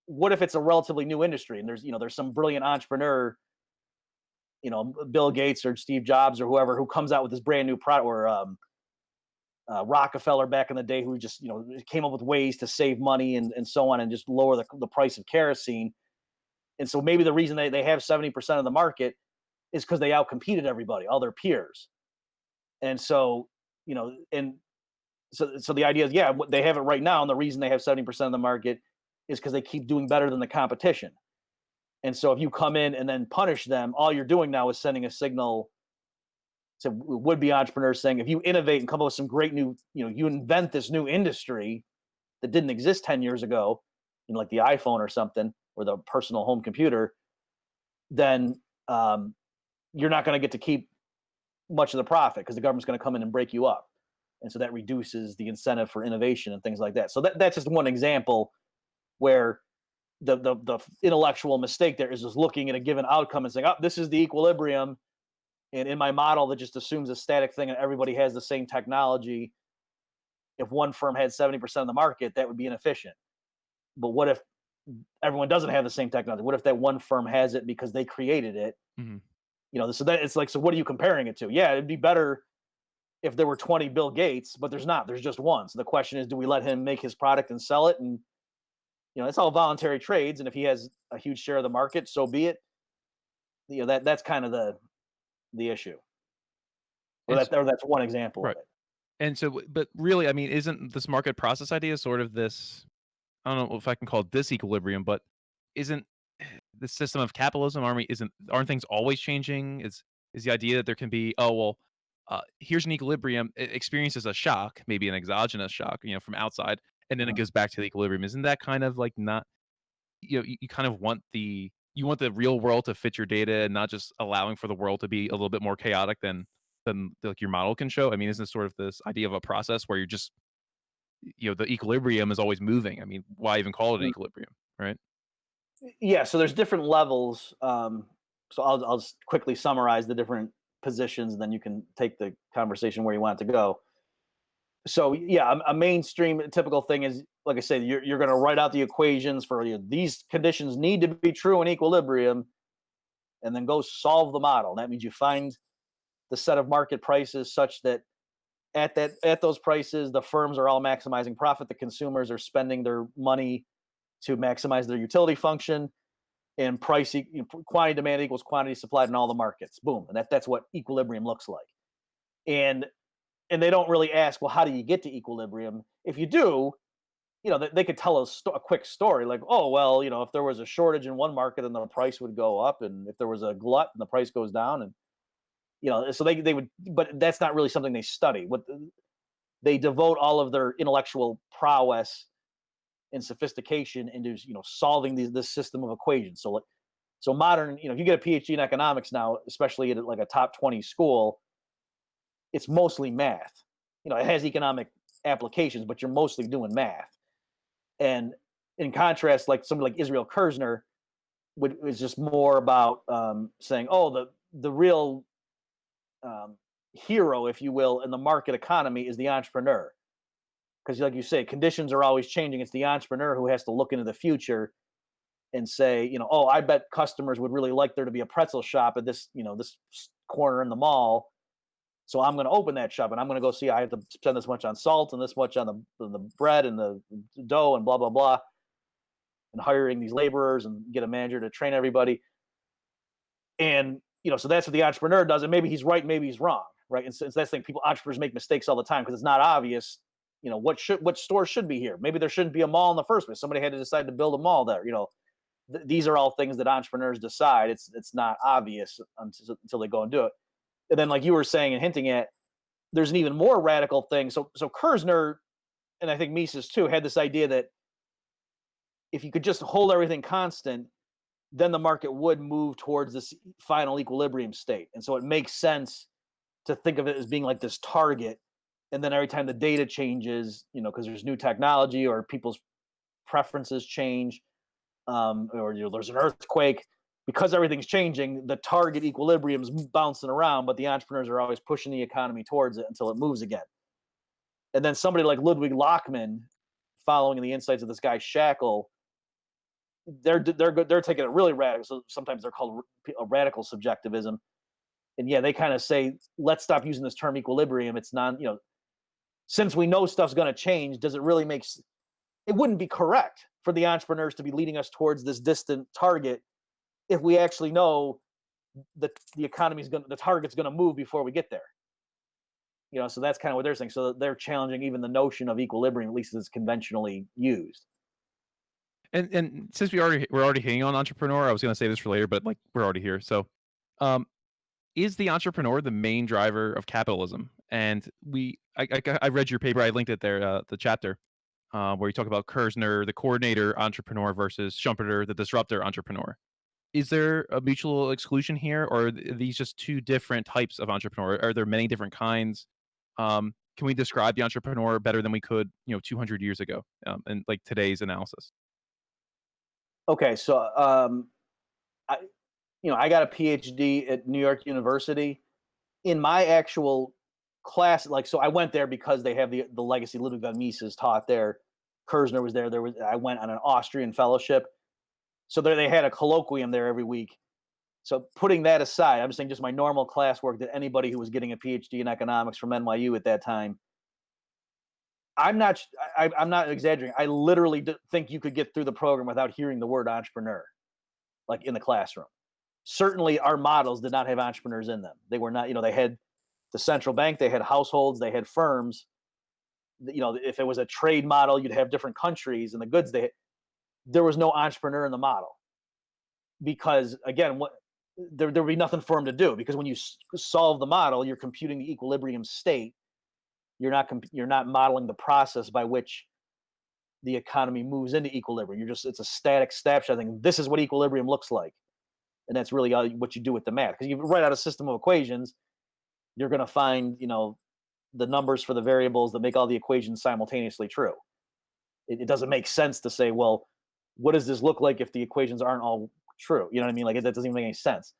what if it's a relatively new industry and there's some brilliant entrepreneur, Bill Gates or Steve Jobs or whoever, who comes out with this brand new product, or Rockefeller back in the day, who just came up with ways to save money and so on, and just lower the price of kerosene. And so maybe the reason they have 70% of the market is because they outcompeted everybody, all their peers. And so and so the idea is, yeah, they have it right now, and the reason they have 70% of the market is because they keep doing better than the competition. And so if you come in and then punish them, all you're doing now is sending a signal to would-be entrepreneurs, saying, if you innovate and come up with some great new, you invent this new industry that didn't exist 10 years ago, like the iPhone or something, or the personal home computer, then you're not going to get to keep much of the profit, because the government's going to come in and break you up. And so that reduces the incentive for innovation and things like that. So that's just one example where the intellectual mistake there is just looking at a given outcome and saying, oh, this is the equilibrium. And in my model that just assumes a static thing and everybody has the same technology, if one firm had 70% of the market, that would be inefficient. But what if everyone doesn't have the same technology? What if that one firm has it because they created it? Mhm. So that it's like, so what are you comparing it to? Yeah, it'd be better if there were 20 Bill Gates, but there's not. There's just one. So the question is, do we let him make his product and sell it? And it's all voluntary trades. And if he has a huge share of the market, so be it. That's kind of the issue. Or And s that's one example of Right. it. And so, but really, I mean, isn't this market process idea sort of this? I don't know if I can call it disequilibrium, but isn't the system of capitalism? Aren't things always changing? Is the idea that there can be, oh well, here's an equilibrium, it experiences a shock, maybe an exogenous shock, from outside, and then it Mhm. goes back to the equilibrium. Isn't that kind of like not, you kind of want the real world to fit your data and not just allowing for the world to be a little bit more chaotic than like your model can show? I mean, isn't sort of this idea of a process where you're just, the equilibrium is always moving? I mean, why even call it an Mm. equilibrium, right? Yeah, so there's different levels. So I'll just quickly summarize the different positions, and then you can take the conversation where you want it to go. So yeah, a mainstream typical thing is, like I said, you're going to write out the equations for these conditions need to be true in equilibrium, and then go solve the model. And that means you find the set of market prices such that at those prices, the firms are all maximizing profit. The consumers are spending their money to maximize their utility function, and quantity demand equals quantity supplied in all the markets. Boom, and that's what equilibrium looks like. And they don't really ask, well, how do you get to equilibrium? If you do, they could tell a quick story like, oh well, if there was a shortage in one market, then the price would go up, and if there was a glut, then the price goes down, and so they would, but that's not really something they study. They devote all of their intellectual prowess and sophistication into solving this system of equations. So modern, if you get a PhD in economics now, especially at like a top 20 school, it's mostly math. It has economic applications, but you're mostly doing math. And in contrast, like somebody like Israel Kirzner was just more about saying, oh, the real hero, if you will, in the market economy is the entrepreneur. Because, like you say, conditions are always changing. It's the entrepreneur who has to look into the future and say, oh, I bet customers would really like there to be a pretzel shop at this corner in the mall. So I'm going to open that shop, and I'm going to go see I have to spend this much on salt and this much on the bread and the dough and blah blah blah, and hiring these laborers and get a manager to train everybody. And so that's what the entrepreneur does, and maybe he's right, maybe he's wrong, right? And so that's the thing. Entrepreneurs make mistakes all the time because it's not obvious. What store should be here? Maybe there shouldn't be a mall in the first place. Somebody had to decide to build a mall there. These are all things that entrepreneurs decide. It's not obvious until they go and do it. And then, like you were saying and hinting at, there's an even more radical thing. So Kirzner, and I think Mises too, had this idea that if you could just hold everything constant, then the market would move towards this final equilibrium state. And so it makes sense to think of it as being like this target. And then every time the data changes, because there's new technology or people's preferences change, or there's an earthquake, because everything's changing, the target equilibrium's bouncing around, but the entrepreneurs are always pushing the economy towards it until it moves again. And then somebody like Ludwig Lockman, following the insights of this guy Shackle, they're taking it really radical. So sometimes they're called a radical subjectivism. And yeah, they kind of say, let's stop using this term equilibrium. It's not, since we know stuff's going to change, does it really it wouldn't be correct for the entrepreneurs to be leading us towards this distant target if we actually know that the target's going to move before we get there. So that's kind of what they're saying. So they're challenging even the notion of equilibrium, at least as it's conventionally used. And since we're already hitting on entrepreneur, I was going to say this for later, but like we're already here. So, um, is the entrepreneur the main driver of capitalism? And I read your paper. I linked it there, the chapter where you talk about Kirzner, the coordinator entrepreneur, versus Schumpeter, the disruptor entrepreneur. Is there a mutual exclusion here, or are these just two different types of entrepreneur? Are there many different kinds? Can we describe the entrepreneur better than we could, 200 years ago, and like today's analysis? Okay, so I I got a PhD at New York University. In my actual class, like, so I went there because they have the legacy Ludwig von Mises taught there. Kirzner was there. I went on an Austrian fellowship, so there they had a colloquium there every week. So putting that aside, I'm saying just my normal classwork that anybody who was getting a PhD in economics from NYU at that time, I'm not exaggerating. I literally think you could get through the program without hearing the word entrepreneur, like in the classroom. Certainly, our models did not have entrepreneurs in them. They were not. They had the central bank, they had households, they had firms. If it was a trade model, you'd have different countries and the goods there was no entrepreneur in the model. because again, there would be nothing for him to do, because when you solve the model, you're computing the equilibrium state. You're not modeling the process by which the economy moves into equilibrium. It's a static snapshot thing. This is what equilibrium looks like, and that's really what you do with the math. Because you write out a system of equations, you're going to find the numbers for the variables that make all the equations simultaneously true. It doesn't make sense to say, well, what does this look like if the equations aren't all true? You know what I mean? Like, that doesn't even make any sense.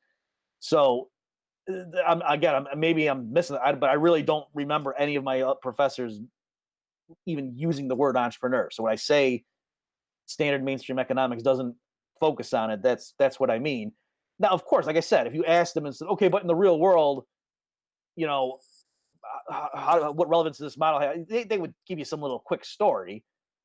So maybe I'm missing it, but I really don't remember any of my professors even using the word entrepreneur. So when I say standard mainstream economics doesn't focus on it, that's what I mean. Now, of course, like I said, if you asked them and said, okay, but in the real world, you know, what relevance does this model have? They would give you some little quick story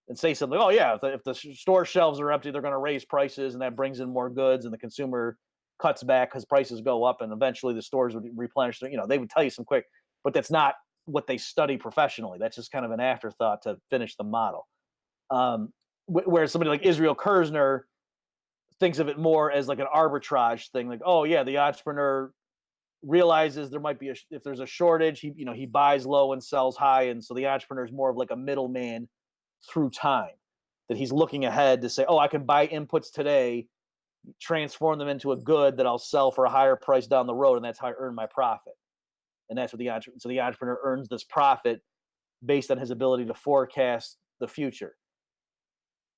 and say something. Oh yeah, if the store shelves are empty, they're going to raise prices, and that brings in more goods, and the consumer cuts back because prices go up, and eventually the stores would replenish. They would tell you some quick, but that's not what they study professionally. That's just kind of an afterthought to finish the model. Whereas somebody like Israel Kirzner thinks of it more as like an arbitrage thing. Like, oh yeah, the entrepreneur realizes there might be if there's a shortage, he buys low and sells high, and so the entrepreneur is more of like a middleman through time, that he's looking ahead to say, oh, I can buy inputs today, transform them into a good that I'll sell for a higher price down the road, and that's how I earn my profit. And that's what the entrepreneur earns this profit based on his ability to forecast the future.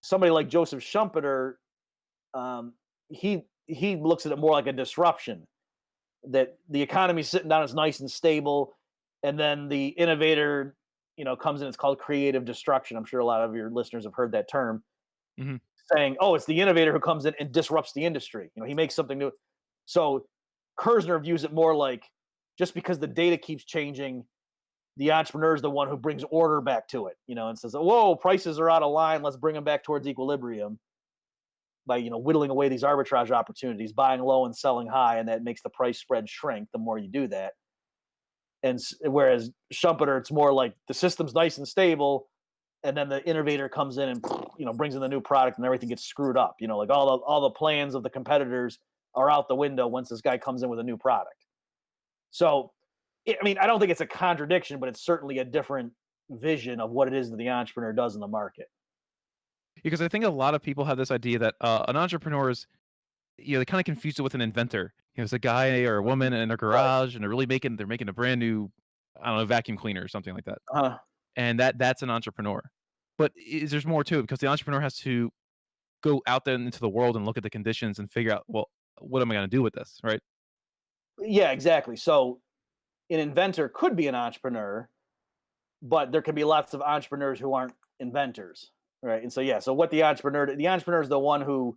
Somebody like Joseph Schumpeter, he looks at it more like a disruption, that the economy's sitting down, it's nice and stable, and then the innovator comes in. It's called creative destruction. I'm sure a lot of your listeners have heard that term. Mm-hmm. Saying, oh, it's the innovator who comes in and disrupts the industry. He makes something new. So Kirzner views it more like, just because the data keeps changing, the entrepreneur is the one who brings order back to it, and says, whoa, prices are out of line, let's bring them back towards equilibrium by whittling away these arbitrage opportunities, buying low and selling high, and that makes the price spread shrink the more you do that. And whereas Schumpeter, it's more like the system's nice and stable, and then the innovator comes in and brings in the new product, and everything gets screwed up. Like all the plans of the competitors are out the window once this guy comes in with a new product. So, I don't think it's a contradiction, but it's certainly a different vision of what it is that the entrepreneur does in the market. Because I think a lot of people have this idea that an entrepreneur is, they kind of confuse it with an inventor. It's a guy or a woman in their garage, and they're making a brand new, I don't know, vacuum cleaner or something like that. And that's an entrepreneur. But there's more to it, because the entrepreneur has to go out there into the world and look at the conditions and figure out, well, what am I going to do with this, right? Yeah, exactly. So an inventor could be an entrepreneur, but there can be lots of entrepreneurs who aren't inventors, right? And so what the entrepreneur is the one who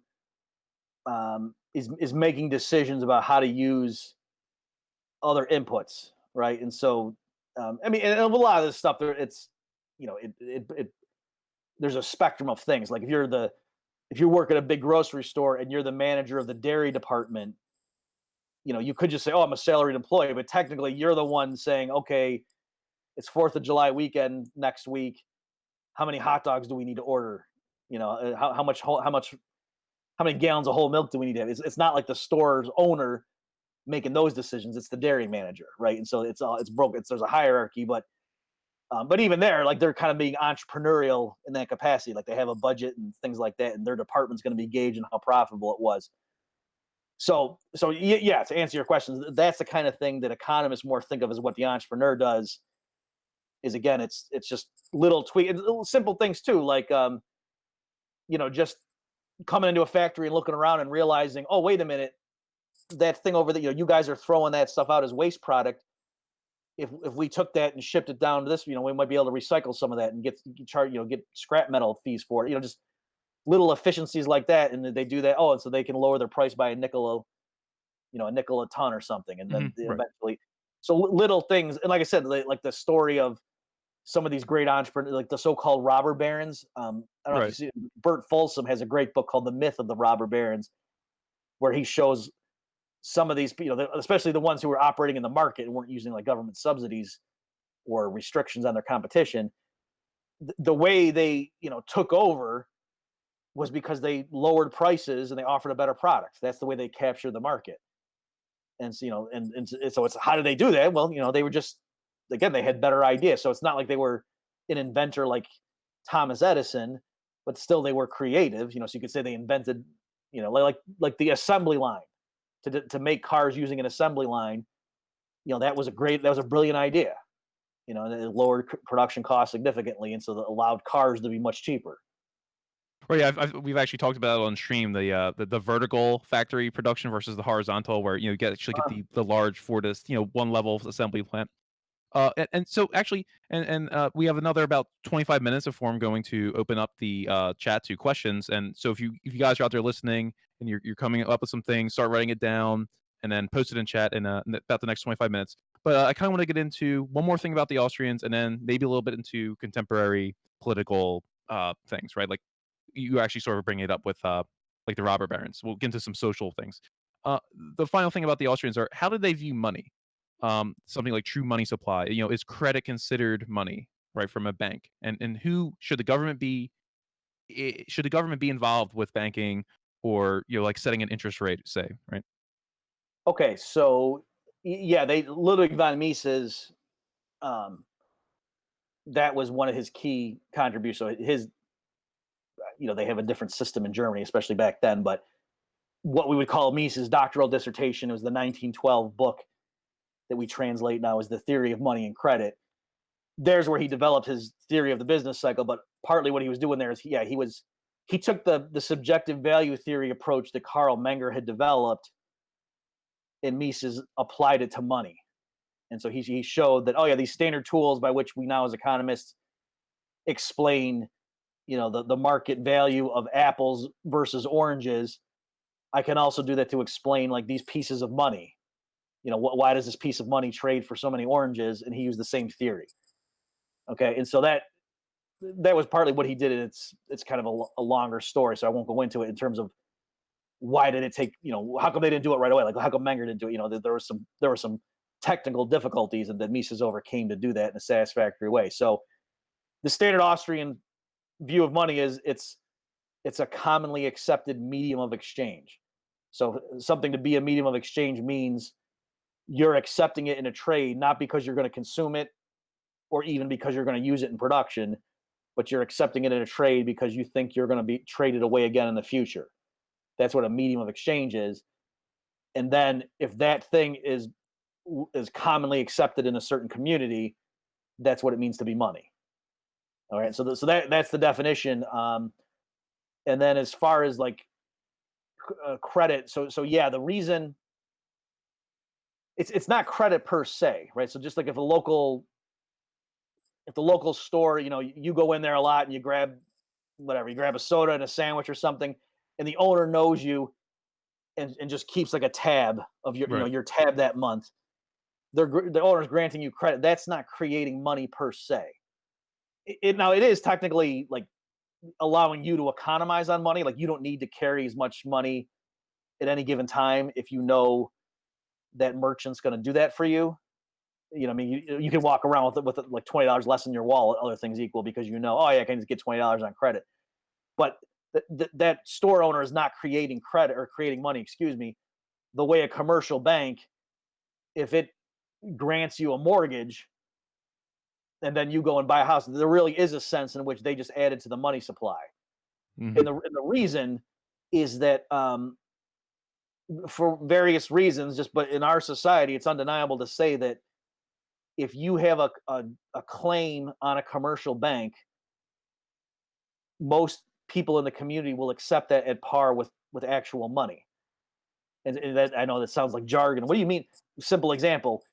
is making decisions about how to use other inputs, right? And so and a lot of this stuff there, it's there's a spectrum of things. Like if you work at a big grocery store and you're the manager of the dairy department, you could just say, oh, I'm a salaried employee, but technically you're the one saying, okay, it's 4th of July weekend next week. How many hot dogs do we need to order? How many gallons of whole milk do we need to have? It's not like the store's owner making those decisions. It's the dairy manager, right? And so it's broken. There's a hierarchy, but even there, like, they're kind of being entrepreneurial in that capacity. Like, they have a budget and things like that, and their department's going to be gauging how profitable it was. So yeah, to answer your questions, that's the kind of thing that economists more think of as what the entrepreneur does. Is, again, it's just little little simple things too, like just coming into a factory and looking around and realizing, oh, wait a minute, that thing over there, you guys are throwing that stuff out as waste product. If we took that and shipped it down to this, we might be able to recycle some of that and get scrap metal fees for it. Just little efficiencies like that, and they do that. Oh, and so they can lower their price by a nickel a ton or something, and then eventually. So little things, and like I said, like the story of some of these great entrepreneurs, like the so-called robber barons. I don't know if you see, Bert Folsom has a great book called The Myth of the Robber Barons, where he shows some of these, especially the ones who were operating in the market and weren't using like government subsidies or restrictions on their competition, the way they, took over was because they lowered prices and they offered a better product. That's the way they captured the market. And so, so it's how did they do that? Well, they were just, again, they had better ideas. So it's not like they were an inventor like Thomas Edison, but still they were creative. So you could say they invented, like the assembly line to make cars using an assembly line. That was a brilliant idea. And it lowered production costs significantly, and so that allowed cars to be much cheaper. Well, yeah, we've actually talked about it on stream, the vertical factory production versus the horizontal, where you get the large Fordist, one level assembly plant. And so actually, we have another about 25 minutes before I'm going to open up the chat to questions. And so if you guys are out there listening and you're coming up with some things, start writing it down and then post it in chat in about the next 25 minutes. But I kind of want to get into one more thing about the Austrians, and then maybe a little bit into contemporary political things, right? Like you actually sort of bring it up with like the robber barons. We'll get into some social things. The final thing about the Austrians are, how do they view money? Something like true money supply. Is credit considered money, right, from a bank? And who should the government be? Should the government be involved with banking, or like setting an interest rate, say, right? Okay, so yeah, Ludwig von Mises, um, that was one of his key contributions. So they have a different system in Germany, especially back then. But what we would call Mises' doctoral dissertation, it was the 1912 book that we translate now as The Theory of Money and Credit. There's where he developed his theory of the business cycle. But partly what he was doing there is, he took the subjective value theory approach that Carl Menger had developed, and Mises applied it to money. And so he showed that, these standard tools by which we now as economists explain, the market value of apples versus oranges, I can also do that to explain like these pieces of money. Why does this piece of money trade for so many oranges? And he used the same theory. Okay, and so that was partly what he did, and it's kind of a longer story, so I won't go into it in terms of why did it take, how come they didn't do it right away? Like, how come Menger didn't do it? There were some technical difficulties, and that Mises overcame to do that in a satisfactory way. So the standard Austrian view of money is it's a commonly accepted medium of exchange. So something to be a medium of exchange means you're accepting it in a trade, not because you're going to consume it or even because you're going to use it in production, but you're accepting it in a trade because you think you're going to be traded away again in the future. That's what a medium of exchange is. And then if that thing is commonly accepted in a certain community, that's what it means to be money. All right. So that's the definition. And then as far as like credit, so yeah, the reason it's not credit per se, right? So just like if the local store, you go in there a lot and you grab a soda and a sandwich or something, and the owner knows you and just keeps like a tab of your, Right. your tab that month. The owner's granting you credit. That's not creating money per se. Now it is technically like allowing you to economize on money. Like you don't need to carry as much money at any given time if you know that merchant's going to do that for you. I mean, you can walk around with like $20 less in your wallet, other things equal, because I can just get $20 on credit. But that store owner is not creating credit or creating money, excuse me, the way a commercial bank, if it grants you a mortgage and then you go and buy a house, there really is a sense in which they just added to the money supply. Mm-hmm. And the reason is that for various reasons, but in our society, it's undeniable to say that if you have a claim on a commercial bank, most people in the community will accept that at par with actual money. And that, I know that sounds like jargon. What do you mean? Simple example: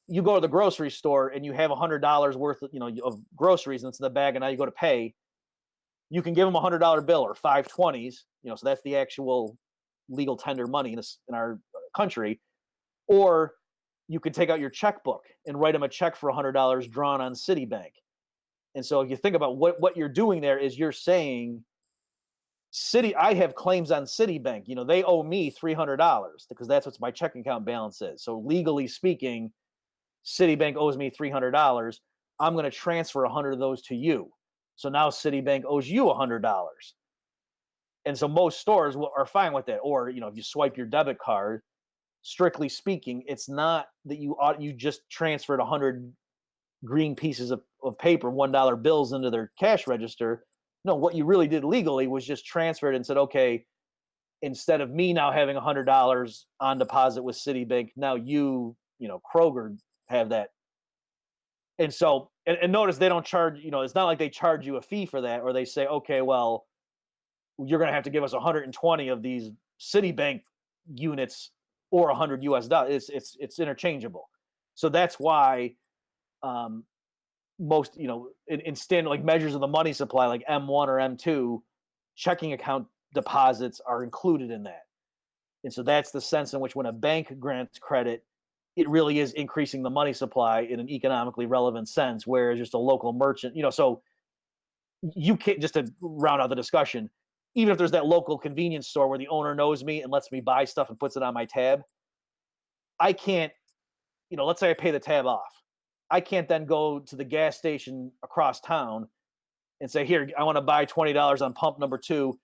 you go to the grocery store and you have $100 worth of groceries, and it's in the bag, and now you go to pay. You can give them $100 bill or 5 20s. So that's the actual legal tender money in our country. Or you could take out your checkbook and write them a check for $100 drawn on Citibank. And so if you think about what you're doing there, is you're saying, I have claims on Citibank. They owe me $300 because that's what my checking account balance is. So legally speaking, Citibank owes me $300. I'm going to transfer 100 of those to you. So now Citibank owes you $100. And so most stores are fine with that. Or, if you swipe your debit card, strictly speaking, it's not that you just transferred 100 green pieces of paper, $1 bills into their cash register. No, what you really did legally was just transferred and said, okay, instead of me now having $100 on deposit with Citibank, now Kroger, have that. And so, and notice they don't charge, it's not like they charge you a fee for that, or they say, okay, well, you're going to have to give us 120 of these Citibank units or 100 US dollars. It's interchangeable. So that's why um, most, in standard like measures of the money supply, like M1 or M2, checking account deposits are included in that. And so that's the sense in which when a bank grants credit, it really is increasing the money supply in an economically relevant sense, whereas just a local merchant, so you can't, just to round out the discussion, even if there's that local convenience store where the owner knows me and lets me buy stuff and puts it on my tab, I can't, let's say I pay the tab off. I can't then go to the gas station across town and say, here, I want to buy $20 on pump number 2.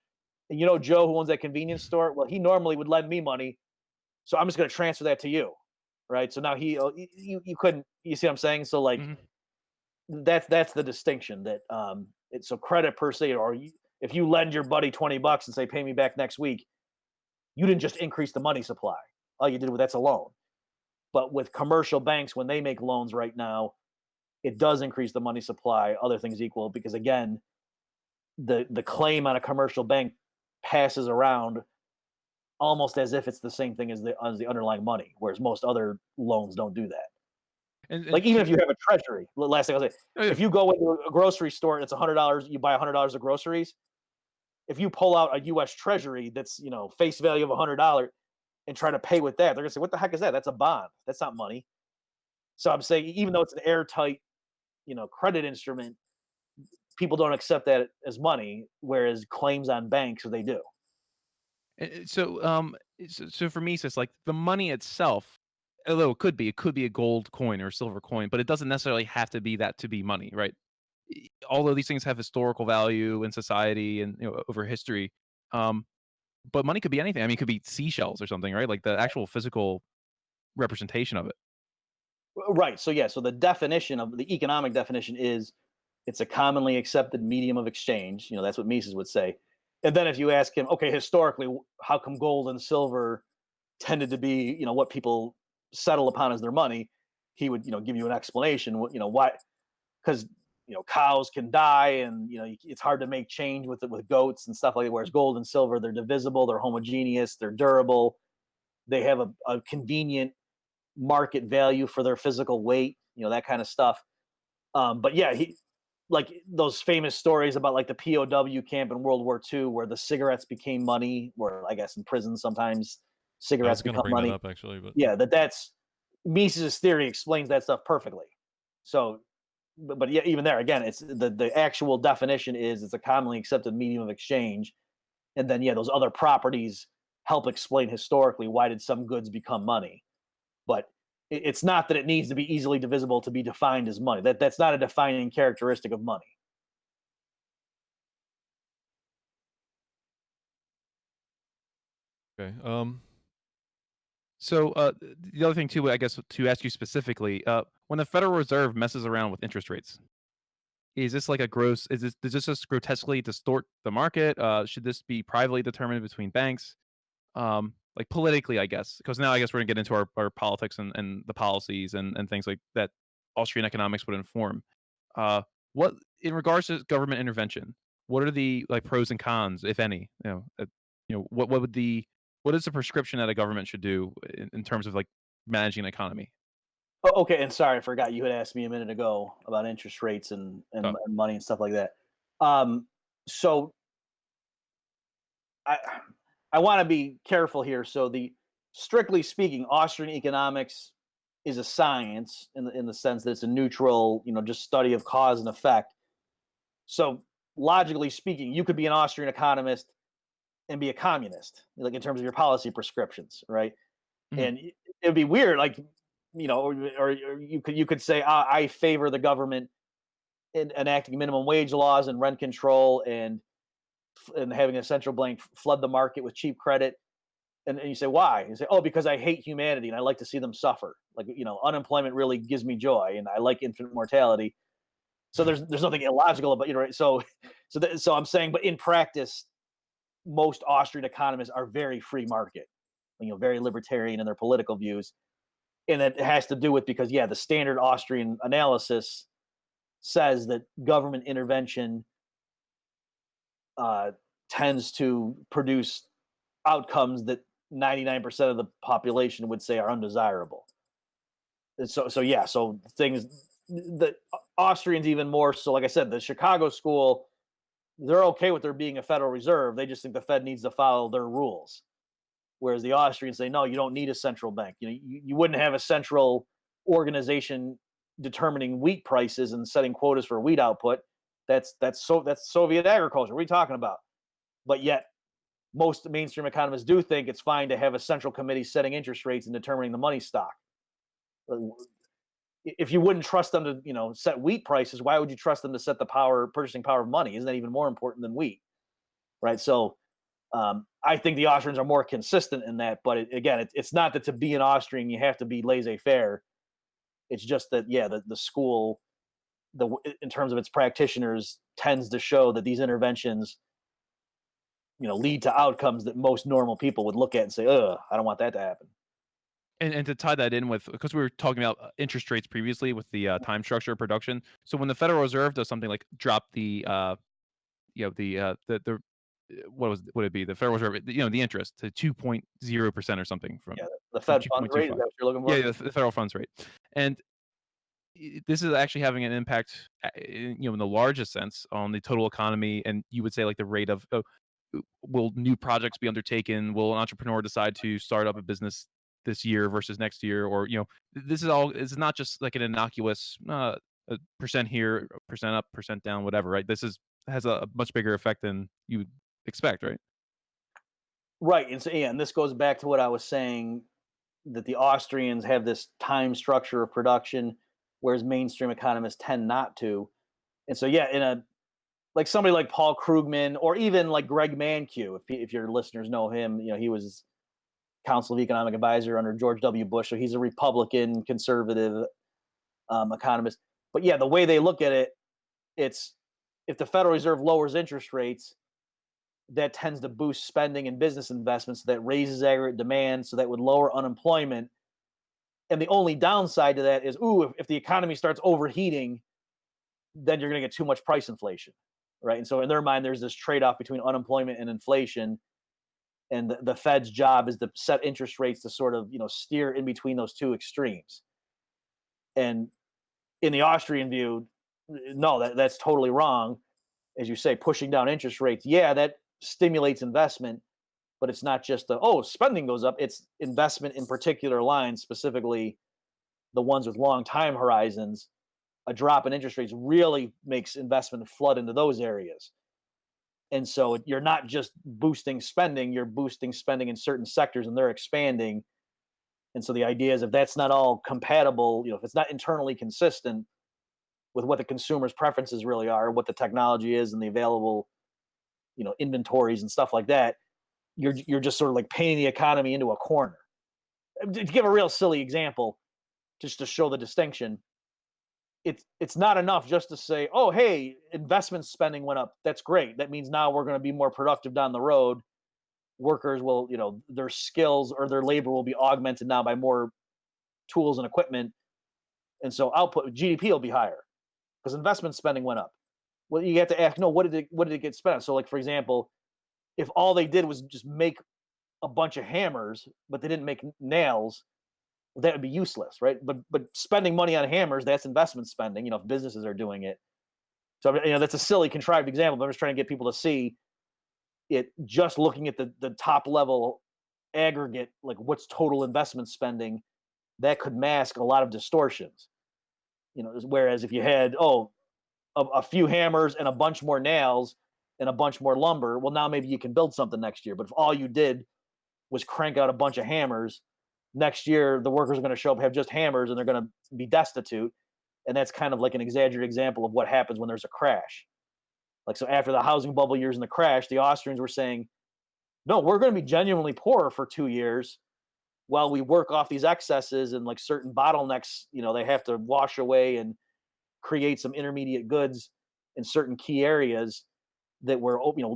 And Joe, who owns that convenience store, well, he normally would lend me money. So I'm just going to transfer that to you. Right. So now you couldn't, you see what I'm saying? So like, that's the distinction that, it's so credit per se, or if you lend your buddy $20 and say, pay me back next week, you didn't just increase the money supply. All you did was that's a loan. But with commercial banks, when they make loans right now, it does increase the money supply, other things equal, because again, the claim on a commercial bank passes around almost as if it's the same thing as the underlying money, whereas most other loans don't do that. And Like even if you have a treasury, last thing I'll say, Oh, yeah. if you go into a grocery store and it's $100, you buy $100 of groceries. If you pull out a U.S. Treasury that's face value of $100 and try to pay with that, they're gonna say, "What the heck is that? That's a bond. That's not money." So I'm saying, even though it's an airtight, credit instrument, people don't accept that as money, whereas claims on banks they do. So for me, it's like the money itself, although it could be a gold coin or a silver coin, but it doesn't necessarily have to be that to be money, right? Although these things have historical value in society and over history, um, but money could be anything. I mean, it could be seashells or something, right? Like the actual physical representation of it. Right. So yeah. So the definition of the economic definition is it's a commonly accepted medium of exchange. That's what Mises would say. And then if you ask him, okay, historically, how come gold and silver tended to be, what people settle upon as their money? He would, give you an explanation. Why? Because cows can die, and it's hard to make change with goats and stuff like that. Whereas gold and silver, they're divisible, they're homogeneous, they're durable, they have a convenient market value for their physical weight, that kind of stuff. But yeah, he like those famous stories about like the POW camp in World War II, where the cigarettes became money, or I guess in prison sometimes I cigarettes was going to become bring that money. up actually, but Yeah, that's Mises' theory explains that stuff perfectly. So, but yeah, even there again, it's the actual definition is it's a commonly accepted medium of exchange, and then yeah, those other properties help explain historically why did some goods become money. But it's not that it needs to be easily divisible to be defined as money. That's not a defining characteristic of money. okay. So the other thing too, I guess, to ask you specifically, when the Federal Reserve messes around with interest rates, is this like a gross? Does this just grotesquely distort the market? Should this be privately determined between banks? Like politically, I guess, because now I guess we're gonna get into our politics and the policies and things like that Austrian economics would inform. Uh, what in regards to government intervention, what are the like pros and cons, if any? What is the prescription that a government should do in terms of like managing an economy? Oh, okay, and sorry, I forgot you had asked me a minute ago about interest rates Oh, and money and stuff like that. Um, so I I want to be careful here. So the strictly speaking, Austrian economics is a science in the sense that it's a neutral, just study of cause and effect. So logically speaking, you could be an Austrian economist and be a communist, like in terms of your policy prescriptions, right? mhm. And it would be weird, like or you could say I favor the government in enacting minimum wage laws and rent control and and having a central bank flood the market with cheap credit. And you say, why? You say, oh, because I hate humanity and I like to see them suffer. Like, unemployment really gives me joy and I like infant mortality. So there's nothing illogical about, right? So I'm saying, but in practice, most Austrian economists are very free market, very libertarian in their political views. And it has to do with because, yeah, the standard Austrian analysis says that government intervention tends to produce outcomes that 99% of the population would say are undesirable. And so things, the Austrians even more so, like I said, the Chicago school, they're okay with there being a Federal Reserve. They just think the Fed needs to follow their rules. Whereas the Austrians say, no, you don't need a central bank. You wouldn't have a central organization determining wheat prices and setting quotas for wheat output. That's Soviet agriculture. What are you talking about? But yet, most mainstream economists do think it's fine to have a central committee setting interest rates and determining the money stock. If you wouldn't trust them to, set wheat prices, why would you trust them to set the purchasing power of money? Isn't that even more important than wheat? Right. So I think the Austrians are more consistent in that. But it's not that to be an Austrian, you have to be laissez-faire. It's just that, yeah, the school, in terms of its practitioners, tends to show that these interventions, lead to outcomes that most normal people would look at and say, ugh, I don't want that to happen. And to tie that in with, because we were talking about interest rates previously with the time structure of production. So when the Federal Reserve does something like drop the the what would it be, the Federal Reserve, the interest to 2.0% or something from Yeah, the from Fed funds rate, is 2.25. that what you're looking for? Yeah, the federal funds rate. And this is actually having an impact, in the largest sense on the total economy. And you would say like the rate of, will new projects be undertaken? Will an entrepreneur decide to start up a business this year versus next year? Or, this is not just like an innocuous a percent here, percent up, percent down, whatever, right? This has a much bigger effect than you would expect, right? Right. And so, yeah, and this goes back to what I was saying, that the Austrians have this time structure of production, whereas mainstream economists tend not to. And so, yeah, like somebody like Paul Krugman or even like Greg Mankiw, if your listeners know him, he was Council of Economic Advisor under George W. Bush, so he's a Republican conservative economist. But yeah, the way they look at it, it's if the Federal Reserve lowers interest rates, that tends to boost spending and business investments. So that raises aggregate demand, so that would lower unemployment. And the only downside to that is, if the economy starts overheating, then you're going to get too much price inflation, right? And so in their mind, there's this trade-off between unemployment and inflation, and the Fed's job is to set interest rates to sort of steer in between those two extremes. And in the Austrian view, no, that's totally wrong. As you say, pushing down interest rates, yeah, that stimulates investment, but it's not just spending goes up. It's investment in particular lines, specifically the ones with long time horizons. A drop in interest rates really makes investment flood into those areas. And so you're not just boosting spending, you're boosting spending in certain sectors and they're expanding. And so the idea is, if that's not all compatible, if it's not internally consistent with what the consumer's preferences really are, what the technology is and the available, inventories and stuff like that, you're just sort of like painting the economy into a corner. To give a real silly example, just to show the distinction, it's not enough just to say, oh, hey, investment spending went up. That's great. That means now we're going to be more productive down the road. Workers will, their skills or their labor will be augmented now by more tools and equipment. And so output, GDP will be higher because investment spending went up. Well, you have to ask, no, what did it get spent on? So, like, for example, if all they did was just make a bunch of hammers, but they didn't make nails, that would be useless, right? But spending money on hammers, that's investment spending, if businesses are doing it. So, that's a silly, contrived example, but I'm just trying to get people to see it. Just looking at the top level aggregate, like what's total investment spending, that could mask a lot of distortions. Whereas if you had a few hammers and a bunch more nails and a bunch more lumber, well, now maybe you can build something next year. But if all you did was crank out a bunch of hammers, next year the workers are going to show up, have just hammers, and they're going to be destitute. And that's kind of like an exaggerated example of what happens when there's a crash. Like, so after the housing bubble years and the crash, the Austrians were saying, no, we're going to be genuinely poor for 2 years while we work off these excesses and like certain bottlenecks, they have to wash away and create some intermediate goods in certain key areas that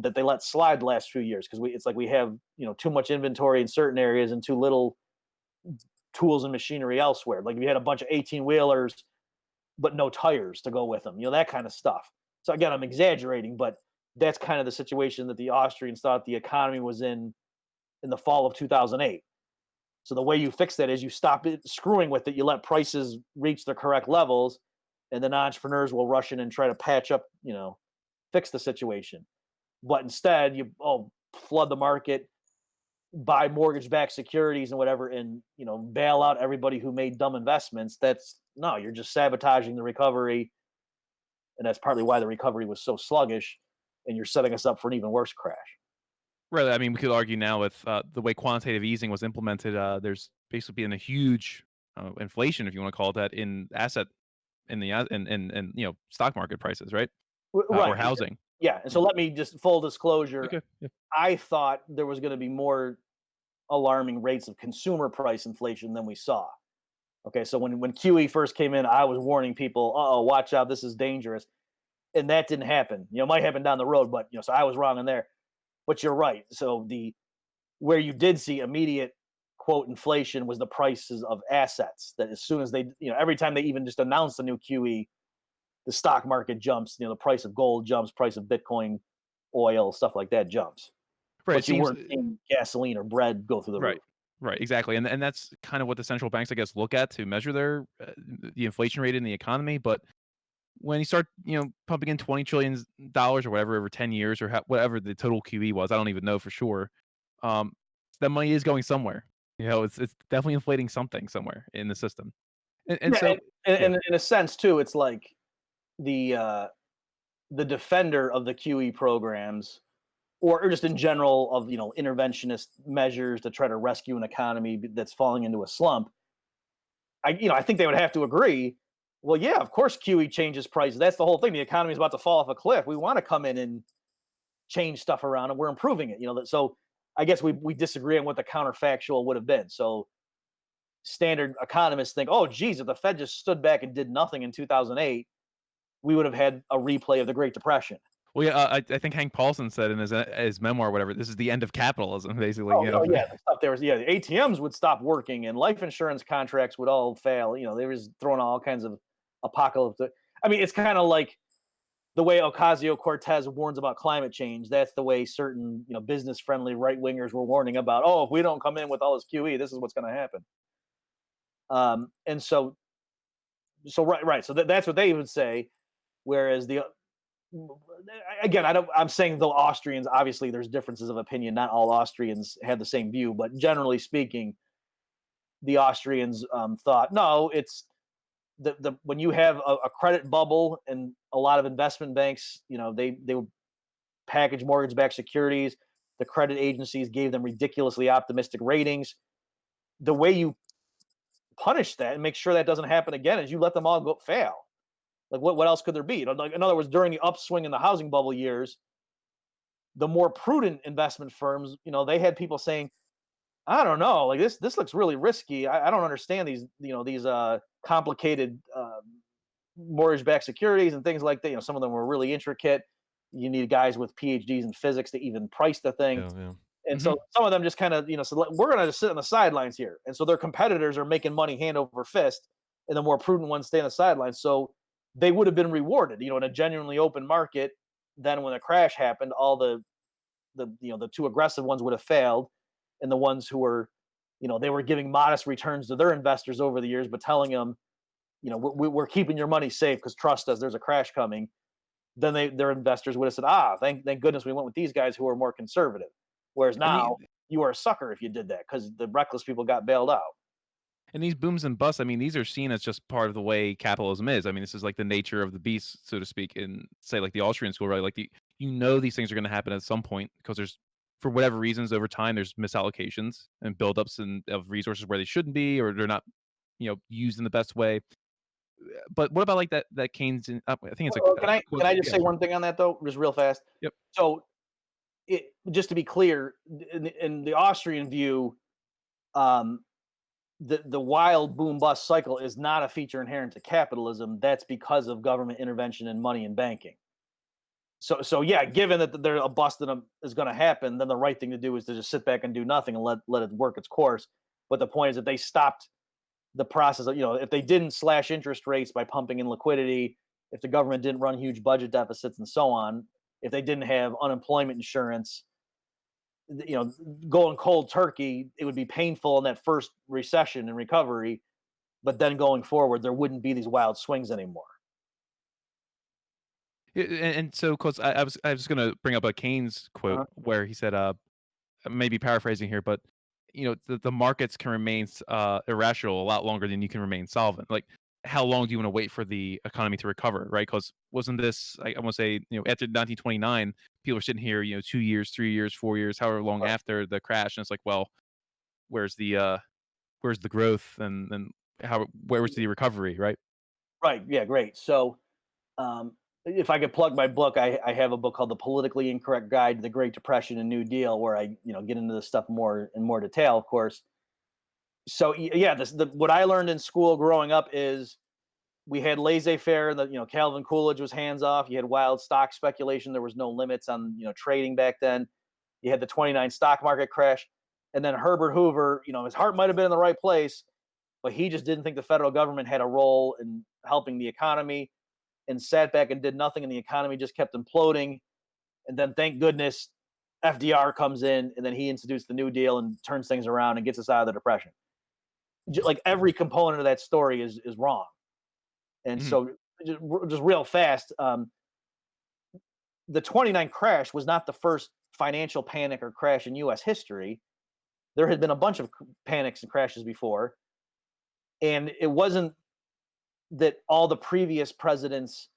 that they let slide the last few years because it's like we have too much inventory in certain areas and too little tools and machinery elsewhere. Like if you had a bunch of 18 wheelers but no tires to go with them, that kind of stuff. So again, I'm exaggerating, but that's kind of the situation that the Austrians thought the economy was in the fall of 2008. So the way you fix that is you stop it screwing with it, you let prices reach the correct levels, and then entrepreneurs will rush in and try to patch up, fix the situation. But instead, you flood the market, buy mortgage-backed securities and whatever, and bail out everybody who made dumb investments. You're just sabotaging the recovery, and that's partly why the recovery was so sluggish, and you're setting us up for an even worse crash. Right. I mean, we could argue now with the way quantitative easing was implemented. There's basically been a huge inflation, if you want to call it that, in asset in the in stock market prices, right? Or Right. housing. Yeah. And so Yeah. let me just full disclosure. Okay. Yeah. I thought there was going to be more alarming rates of consumer price inflation than we saw. Okay, so when QE first came in, I was warning people, "Uh-oh, watch out, this is dangerous." And that didn't happen. It might happen down the road, but so I was wrong in there. But you're right. So where you did see immediate quote inflation was the prices of assets. That as soon as they, every time they even just announced a new QE, the stock market jumps. The price of gold jumps, price of Bitcoin, oil, stuff like that jumps. Right. It But you seems weren't seeing gasoline or bread go through the right. roof. Right, exactly, and that's kind of what the central banks, I guess, look at to measure the inflation rate in the economy. But when you start, pumping in $20 trillion or whatever over 10 years or whatever the total QE was, I don't even know for sure. Um, that money is going somewhere. It's definitely inflating something somewhere in the system, and Yeah, so yeah, and in a sense too, it's like the uh, the defender of the QE programs, or just in general of interventionist measures to try to rescue an economy that's falling into a slump. I think they would have to agree. Well, yeah, of course QE changes prices. That's the whole thing. The economy is about to fall off a cliff. We want to come in and change stuff around, and we're improving it. So I guess we disagree on what the counterfactual would have been. So standard economists think, oh, geez, if the Fed just stood back and did nothing in 2008, we would have had a replay of the Great Depression. well, yeah, I think Hank Paulson said in his memoir, or whatever, this is the end of capitalism, basically. Oh, yeah, the stuff there was the ATMs would stop working and life insurance contracts would all fail. They was throwing all kinds of apocalypse. I mean, it's kind of like the way Ocasio-Cortez warns about climate change. That's the way certain business-friendly right wingers were warning about. Oh, if we don't come in with all this QE, this is what's going to happen. And so right. So that's what they would say. Whereas again, I'm saying the Austrians, obviously there's differences of opinion. Not all Austrians had the same view, but generally speaking, the Austrians thought, no, it's the when you have a credit bubble and a lot of investment banks, they would package mortgage-backed securities. The credit agencies gave them ridiculously optimistic ratings. The way you punish that and make sure that doesn't happen again is you let them all go fail. Like what else could there be? Like, in other words, during the upswing in the housing bubble years, the more prudent investment firms, they had people saying, I don't know, like this looks really risky. I don't understand these complicated mortgage-backed securities and things like that. Some of them were really intricate. You need guys with PhDs in physics to even price the thing. Yeah, yeah. And Mhm. so some of them just kind of, so we're going to sit on the sidelines here. And so their competitors are making money hand over fist, and the more prudent ones stay on the sidelines. So they would have been rewarded, in a genuinely open market. Then when the crash happened, all the too aggressive ones would have failed, and the ones who were, they were giving modest returns to their investors over the years, but telling them, we're keeping your money safe because trust us, there's a crash coming. Then their investors would have said, thank goodness we went with these guys who are more conservative. Whereas and now you are a sucker if you did that because the reckless people got bailed out. And these booms and busts, I mean, these are seen as just part of the way capitalism is. I mean, this is like the nature of the beast, so to speak, in say like the Austrian school, right? Like these things are going to happen at some point because there's for whatever reasons over time there's misallocations and buildups of resources where they shouldn't be or they're not used in the best way. But what about like that Keynes? I think it's Well, a quote. can I just Yeah, say sure. one thing on that though, just real fast? Yep. So, just to be clear, in the Austrian view, um, the wild boom bust cycle is not a feature inherent to capitalism. That's because of government intervention in money and banking. So yeah, given that there a bust is going to happen, then the right thing to do is to just sit back and do nothing and let it work its course. But the point is, if they stopped the process of, if they didn't slash interest rates by pumping in liquidity, if the government didn't run huge budget deficits and so on, if they didn't have unemployment insurance, you know, going cold turkey, it would be painful in that first recession and recovery, but then going forward, there wouldn't be these wild swings anymore. And so, cause I was gonna bring up a Keynes quote Uh-huh. where he said, maybe paraphrasing here, but the markets can remain irrational a lot longer than you can remain solvent. Like, how long do you want to wait for the economy to recover, right? Because wasn't this I want to say after 1929, people are sitting here 2 years, 3 years, 4 years, however long Right. after the crash, and it's like, well, where's the growth and where's the recovery, right? Right. Yeah. Great. So, if I could plug my book, I have a book called "The Politically Incorrect Guide to the Great Depression and New Deal," where I get into this stuff more in more detail, of course. So yeah, what I learned in school growing up is we had laissez-faire. That Calvin Coolidge was hands off. You had wild stock speculation. There was no limits on trading back then. You had the '29 stock market crash, and then Herbert Hoover. His heart might have been in the right place, but he just didn't think the federal government had a role in helping the economy, and sat back and did nothing, and the economy just kept imploding. And then, thank goodness, FDR comes in, and then he introduced the New Deal and turns things around and gets us out of the depression. Like every component of that story is wrong. And Mhm. so, just real fast, the '29 crash was not the first financial panic or crash in U.S. history. There had been a bunch of panics and crashes before, and it wasn't that all the previous presidents,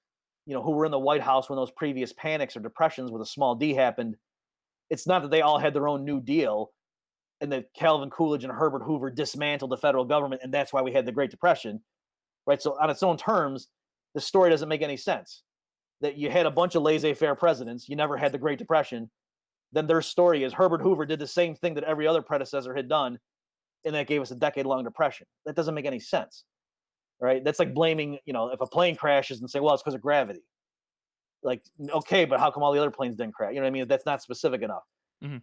who were in the White House when those previous panics or depressions with a small d happened. It's not that they all had their own New Deal and that Calvin Coolidge and Herbert Hoover dismantled the federal government and that's why we had the Great Depression, right? So on its own terms, the story doesn't make any sense. That you had a bunch of laissez-faire presidents, you never had the Great Depression. Then their story is Herbert Hoover did the same thing that every other predecessor had done, and that gave us a decade-long depression. That doesn't make any sense, right? That's like blaming, if a plane crashes and say, well, it's because of gravity. Like, okay, but how come all the other planes didn't crash? You know what I mean? That's not specific enough. Mhm.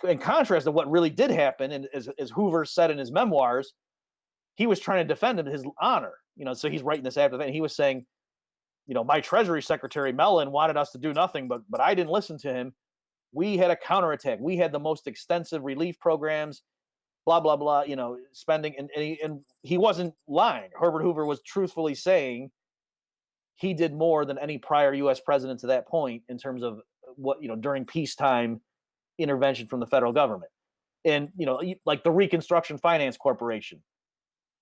In contrast to what really did happen, and as Hoover said in his memoirs, he was trying to defend his honor. So he's writing this after that. And he was saying, my Treasury Secretary Mellon wanted us to do nothing, but I didn't listen to him. We had a counterattack. We had the most extensive relief programs. Blah blah blah. Spending, and he wasn't lying. Herbert Hoover was truthfully saying he did more than any prior U.S. president to that point in terms of what during peacetime intervention from the federal government. And like the Reconstruction Finance Corporation,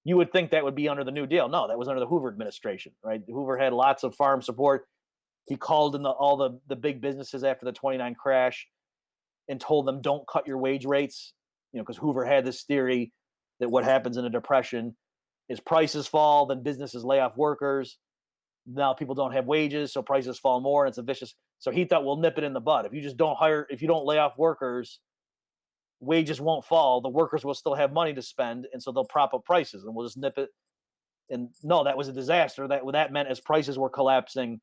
you would think that would be under the New Deal. No, that was under the Hoover administration, right? Hoover had lots of farm support. He called in all the big businesses after the '29 crash and told them don't cut your wage rates, because Hoover had this theory that what happens in a depression is prices fall, then businesses lay off workers. Now people don't have wages, so prices fall more, and it's a vicious. So he thought we'll nip it in the bud. If you don't lay off workers, wages won't fall. The workers will still have money to spend, and so they'll prop up prices, and we'll just nip it. And no, that was a disaster. That meant as prices were collapsing,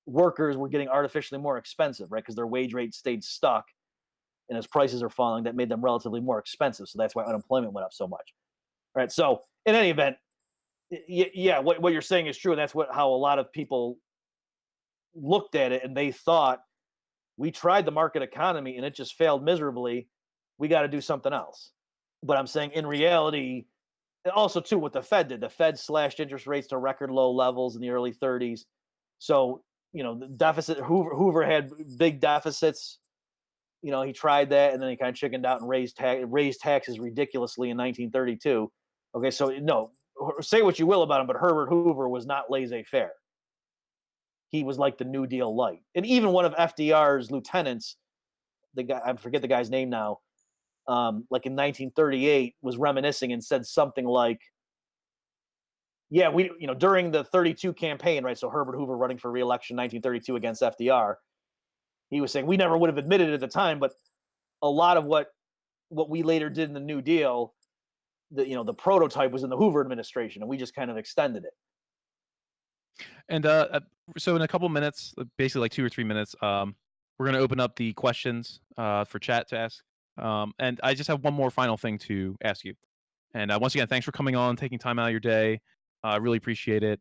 workers were getting artificially more expensive, right? Because their wage rate stayed stuck, and as prices are falling, that made them relatively more expensive. So that's why unemployment went up so much, right? So in any event, yeah, what you're saying is true. And that's how a lot of people looked at it, and they thought we tried the market economy and it just failed miserably. We got to do something else. But I'm saying in reality, and also too, what the Fed did, the Fed slashed interest rates to record low levels in the early 30s. So the deficit. Hoover had big deficits. He tried that, and then he kind of chickened out and raised taxes ridiculously in 1932. Okay, so no, say what you will about him, but Herbert Hoover was not laissez-faire. He was like the New Deal light. And even one of FDR's lieutenants, the guy, I forget the guy's name now, like in 1938, was reminiscing and said something like, yeah, during the 32 campaign, right? So Herbert Hoover running for re-election 1932 against FDR, he was saying we never would have admitted it at the time, but a lot of what we later did in the New Deal, the prototype was in the Hoover administration, and we just kind of extended it. And so in a couple minutes, basically like 2 or 3 minutes, we're going to open up the questions for chat to ask. And I just have one more final thing to ask you. And once again, thanks for coming on, taking time out of your day. I really appreciate it.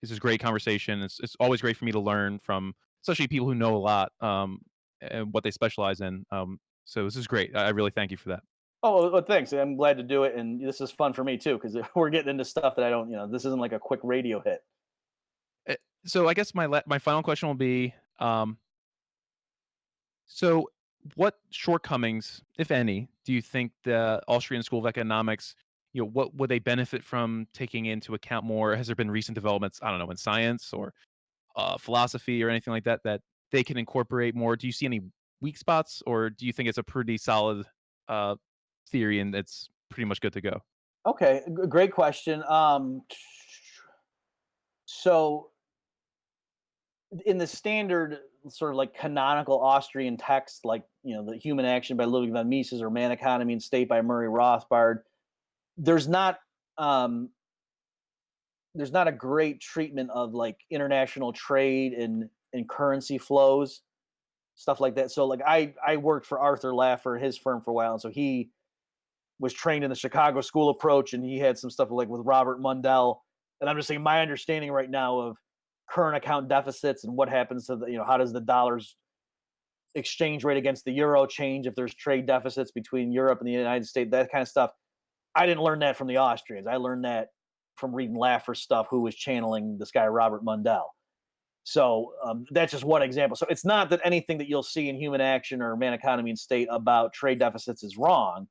This is great conversation. It's always great for me to learn from, especially people who know a lot and what they specialize in. So this is great. I really thank you for that. Oh, well, thanks. I'm glad to do it, and this is fun for me too because we're getting into stuff that I don't. This isn't like a quick radio hit. So I guess my final question will be, so what shortcomings, if any, do you think the Austrian School of Economics, what would they benefit from taking into account more? Has there been recent developments, I don't know, in science or philosophy or anything like that that they can incorporate more? Do you see any weak spots, or do you think it's a pretty solid uh, theory and it's pretty much good to go? Okay, great question. So in the standard sort of like canonical Austrian text, like the Human Action by Ludwig von Mises or Man, Economy, and State by Murray Rothbard, there's not um, there's not a great treatment of like international trade and currency flows, stuff like that. So like I worked for Arthur Laffer, his firm, for a while, and so he was trained in the Chicago School approach, and he had some stuff like with Robert Mundell. And I'm just saying my understanding right now of current account deficits and what happens to how does the dollar's exchange rate against the euro change if there's trade deficits between Europe and the United States, that kind of stuff. I didn't learn that from the Austrians. I learned that from reading Laffer's stuff, who was channeling this guy Robert Mundell. So that's just one example. So it's not that anything that you'll see in Human Action or Man, Economy, and State about trade deficits is wrong.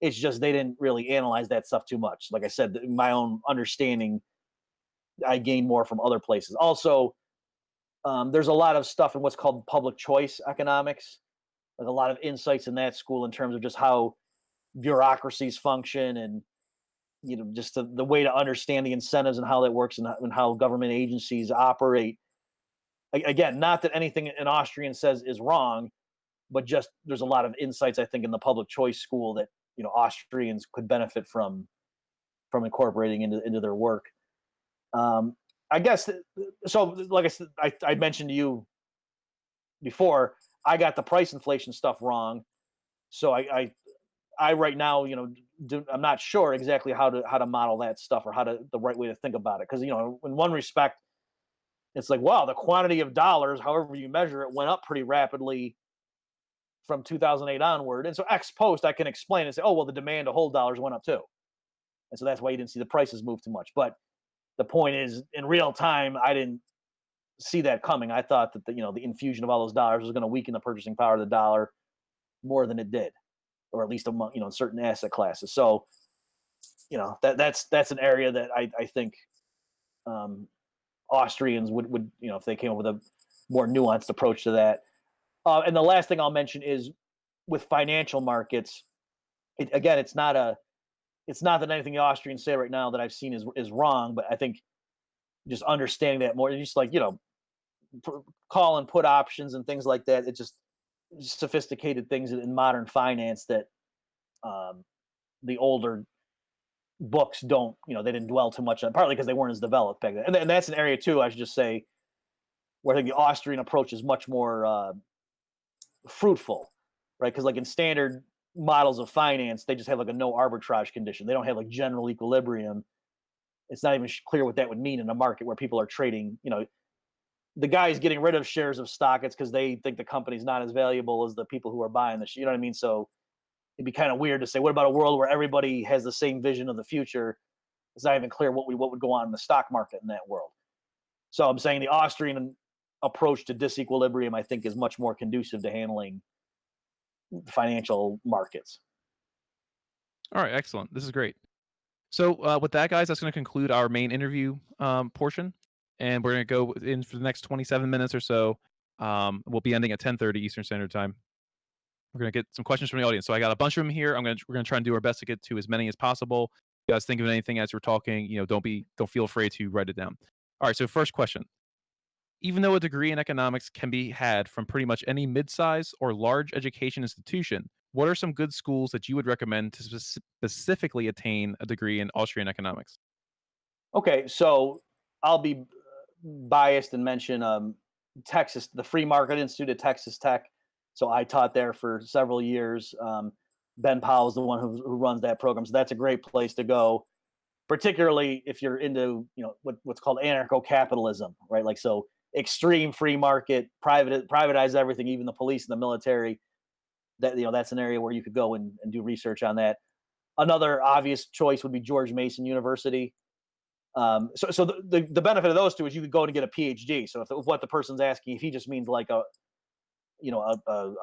It's just they didn't really analyze that stuff too much. Like I said, my own understanding, I gained more from other places. Also, there's a lot of stuff in what's called public choice economics, like a lot of insights in that school in terms of just how bureaucracies function and just the way to understand the incentives and how that works and how government agencies operate. Again, not that anything an Austrian says is wrong, but just there's a lot of insights I think in the public choice school that Austrians could benefit from incorporating into their work. I guess so. Like I said, I mentioned to you before, I got the price inflation stuff wrong. So I right now, I'm not sure exactly how to model that stuff or the right way to think about it. Because in one respect, it's like, wow, the quantity of dollars, however you measure it, went up pretty rapidly from 2008 onward. And so ex post, I can explain and say, oh, well, the demand to hold dollars went up too. And so that's why you didn't see the prices move too much. But the point is, in real time, I didn't see that coming. I thought that the infusion of all those dollars was going to weaken the purchasing power of the dollar more than it did, or at least among certain asset classes. So that's an area that I think Austrians would if they came up with a more nuanced approach to that. And the last thing I'll mention is with financial markets. Again, it's not that anything the Austrians say right now that I've seen is wrong, but I think just understanding that more, just like call and put options and things like that. It's just sophisticated things in modern finance that the older books don't, they didn't dwell too much on, partly because they weren't as developed back then. And that's an area too, I should just say, where I think the Austrian approach is much more fruitful, right? Because like in standard models of finance, they just have like a no arbitrage condition. They don't have like general equilibrium. It's not even clear what that would mean in a market where people are trading. The guys getting rid of shares of stock, it's because they think the company's not as valuable as the people who are buying the share. You know what I mean? So it'd be kind of weird to say, what about a world where everybody has the same vision of the future? It's not even clear what would go on in the stock market in that world. So I'm saying the Austrian approach to disequilibrium, I think, is much more conducive to handling financial markets. All right, excellent. This is great. So with that, guys, that's going to conclude our main interview portion, and we're going to go in for the next 27 minutes or so. We'll be ending at 10:30 Eastern Standard Time. We're going to get some questions from the audience. So I got a bunch of them here. We're going to try and do our best to get to as many as possible. you guys think of anything as we're talking, don't feel afraid to write it down. All right, so first question. Even though a degree in economics can be had from pretty much any mid-size or large education institution, what are some good schools that you would recommend to specifically attain a degree in Austrian economics? Okay, so I'll be biased and mention Texas, the Free Market Institute at Texas Tech. So I taught there for several years. Ben Powell is the one who runs that program, so that's a great place to go, particularly if you're into what's called anarcho-capitalism, right? Like so, extreme free market, privatize everything, even the police and the military. That's an area where you could go and do research on that. Another obvious choice would be George Mason University. So the benefit of those two is you could go and get a PhD. So if what the person's asking, if he just means like a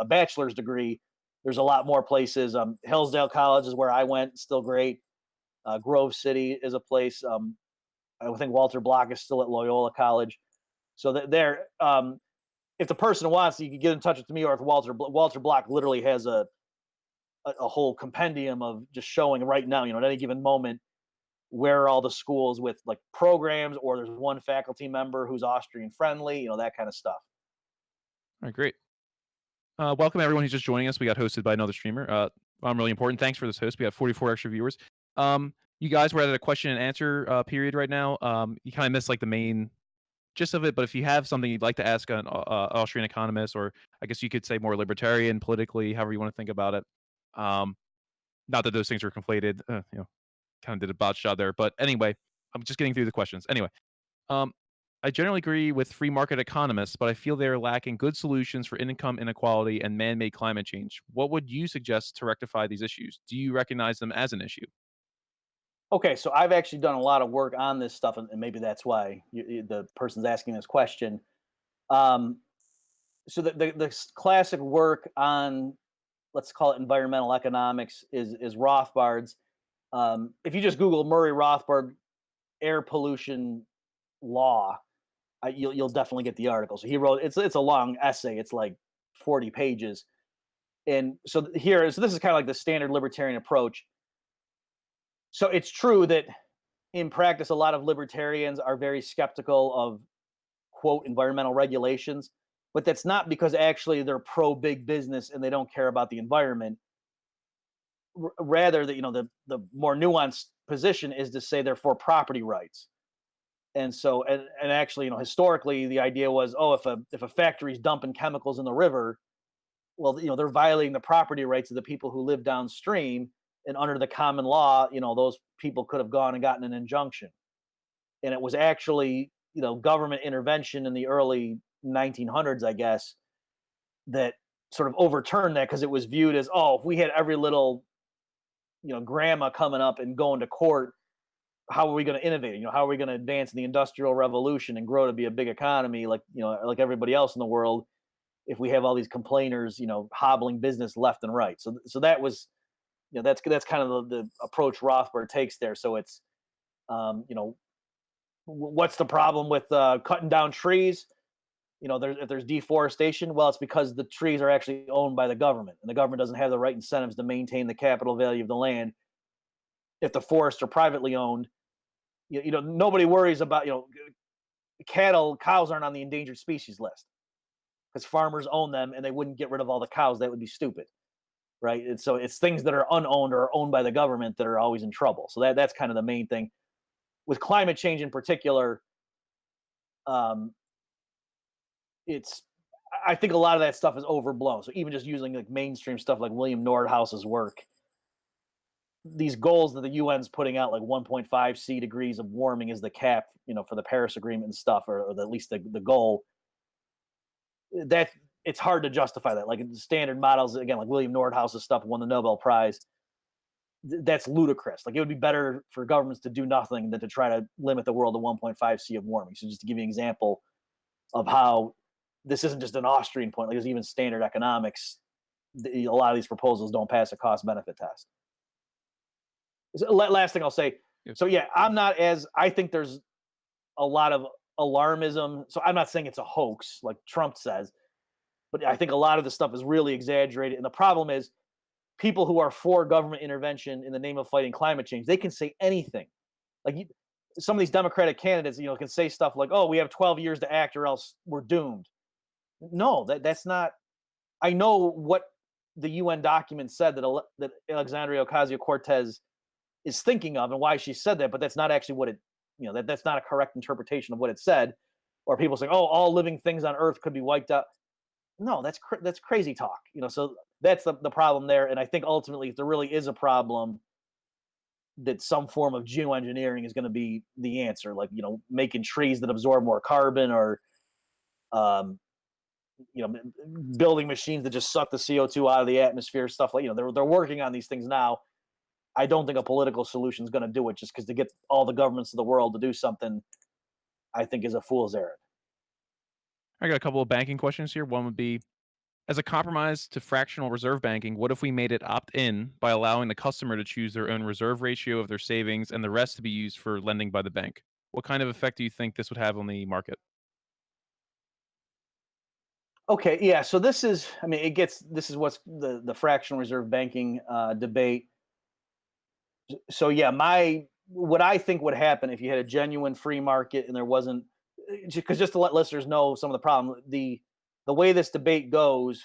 bachelor's degree, there's a lot more places. Hillsdale College is where I went, still great. Grove City is a place. I think Walter Block is still at Loyola College. So there, if the person wants, you can get in touch with me, or if Walter Block literally has a whole compendium of just showing right now, at any given moment, where are all the schools with like programs, or there's one faculty member who's Austrian friendly, that kind of stuff. All right, great. Welcome everyone who's just joining us. We got hosted by another streamer. I'm really important. Thanks for this host. We have 44 extra viewers. You guys were at a question and answer period right now. You kind of missed like the main gist of it, but if you have something you'd like to ask an Austrian economist, or I guess you could say more libertarian politically, however you want to think about it. Not that those things are conflated. Kind of did a botched job there, but anyway, I'm just getting through the questions. Anyway, um, I generally agree with free market economists, but I feel they are lacking good solutions for income inequality and man-made climate change. What would you suggest to rectify these issues? Do you recognize them as an issue? Okay, so I've actually done a lot of work on this stuff, and maybe that's why the person's asking this question. Um, so the classic work on, let's call it environmental economics, is Rothbard's. If you just Google Murray Rothbard air pollution law, you'll definitely get the article. So he wrote, it's a long essay. It's like 40 pages. And so this is kind of like the standard libertarian approach. So it's true that in practice, a lot of libertarians are very skeptical of quote environmental regulations, but that's not because actually they're pro big business and they don't care about the environment. Rather, that the more nuanced position is to say they're for property rights. And so, and actually, historically, the idea was, oh, if a factory's dumping chemicals in the river, well, they're violating the property rights of the people who live downstream, and under the common law, those people could have gone and gotten an injunction. And it was actually, government intervention in the early 1900s, I guess, that sort of overturned that, because it was viewed as, oh, if we had every little, grandma coming up and going to court, how are we going to innovate? How are we going to advance in the industrial revolution and grow to be a big economy like like everybody else in the world, if we have all these complainers, hobbling business left and right? So that was, that's kind of the approach Rothbard takes there. So it's, what's the problem with cutting down trees? If there's deforestation, well, it's because the trees are actually owned by the government, and the government doesn't have the right incentives to maintain the capital value of the land. If the forests are privately owned, nobody worries about, cows aren't on the endangered species list because farmers own them, and they wouldn't get rid of all the cows. That would be stupid, right? And so it's things that are unowned or owned by the government that are always in trouble. So that's kind of the main thing with climate change in particular. It's I think a lot of that stuff is overblown. So even just using like mainstream stuff like William Nordhaus's work, these goals that the UN's putting out, like 1.5 C degrees of warming is the cap, for the Paris Agreement and stuff, or at least the goal. That it's hard to justify that. Like standard models, again, like William Nordhaus's stuff won the Nobel Prize. That's ludicrous. Like it would be better for governments to do nothing than to try to limit the world to 1.5 C of warming. So just to give you an example of how this isn't just an Austrian point, like there's even standard economics. A lot of these proposals don't pass a cost benefit test. So last thing I'll say. So yeah, I think there's a lot of alarmism. So I'm not saying it's a hoax like Trump says, but I think a lot of the stuff is really exaggerated. And the problem is people who are for government intervention in the name of fighting climate change, they can say anything. Like some of these Democratic candidates, can say stuff like, "Oh, we have 12 years to act, or else we're doomed." No, that's not. I know what the UN document said that Alexandria Ocasio-Cortez is thinking of and why she said that, but that's not actually what it. That's not a correct interpretation of what it said. Or people saying, "Oh, all living things on Earth could be wiped out." No, that's crazy talk. So that's the problem there. And I think ultimately, if there really is a problem, that some form of geoengineering is going to be the answer, like making trees that absorb more carbon, or um, building machines that just suck the CO2 out of the atmosphere, stuff like they're working on these things now. I don't think a political solution is going to do it, just because to get all the governments of the world to do something, I think is a fool's errand. I got a couple of banking questions here. One would be, as a compromise to fractional reserve banking, what if we made it opt in by allowing the customer to choose their own reserve ratio of their savings and the rest to be used for lending by the bank? What kind of effect do you think this would have on the market? Okay, yeah. So this is, I mean, this is what's the fractional reserve banking debate. So yeah, what I think would happen if you had a genuine free market and there wasn't, because just to let listeners know some of the problem, the way this debate goes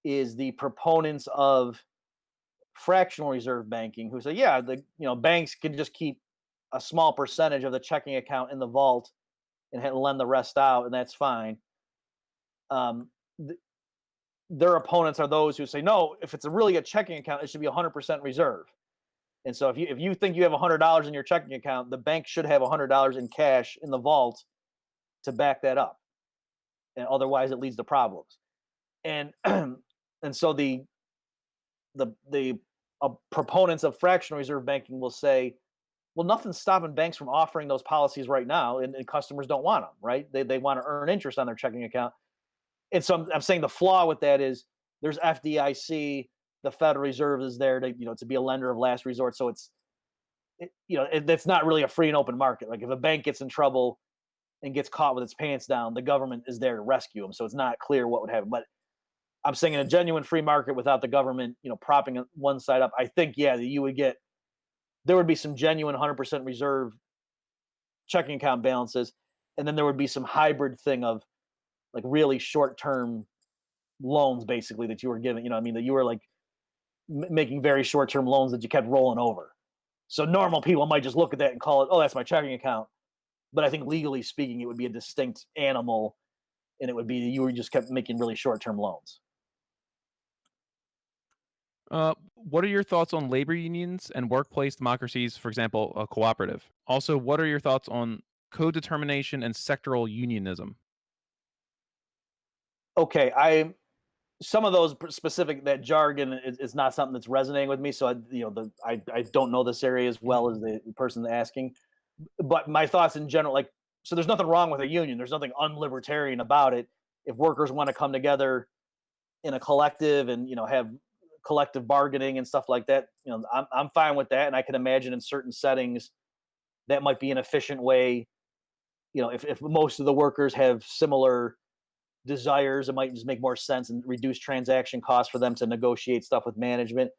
is the proponents of fractional reserve banking who say, yeah, banks can just keep a small percentage of the checking account in the vault and lend the rest out, and that's fine. Um, th- their opponents are those who say, no, if it's really a checking account, it should be 100% reserve. And so if you think you have $100 in your checking account, the bank should have $100 in cash in the vault to back that up. And otherwise, it leads to problems. And and so the proponents of fractional reserve banking will say, well, nothing's stopping banks from offering those policies right now, and customers don't want them, right? They want to earn interest on their checking account. And so I'm saying the flaw with that is there's FDIC, the Federal Reserve is there to be a lender of last resort. So that's not really a free and open market. Like if a bank gets in trouble and gets caught with its pants down, the government is there to rescue them. So it's not clear what would happen. But I'm saying in a genuine free market without the government, propping one side up, I think, yeah, that there would be some genuine 100% reserve checking account balances. And then there would be some hybrid thing of like really short term loans, basically, that you were giving, that you were like making very short term loans that you kept rolling over. So normal people might just look at that and call it, oh, that's my checking account. But I think legally speaking, it would be a distinct animal, and it would be you were just kept making really short term loans. What are your thoughts on labor unions and workplace democracies, for example, a cooperative? Also, what are your thoughts on co-determination and sectoral unionism? Okay, some of those specific that jargon is not something that's resonating with me. So I don't know this area as well as the person asking. But my thoughts in general, like, so there's nothing wrong with a union. There's nothing unlibertarian about it. If workers want to come together in a collective and have collective bargaining and stuff like that, I'm fine with that. And I can imagine in certain settings that might be an efficient way. If most of the workers have similar desires, it might just make more sense and reduce transaction costs for them to negotiate stuff with management.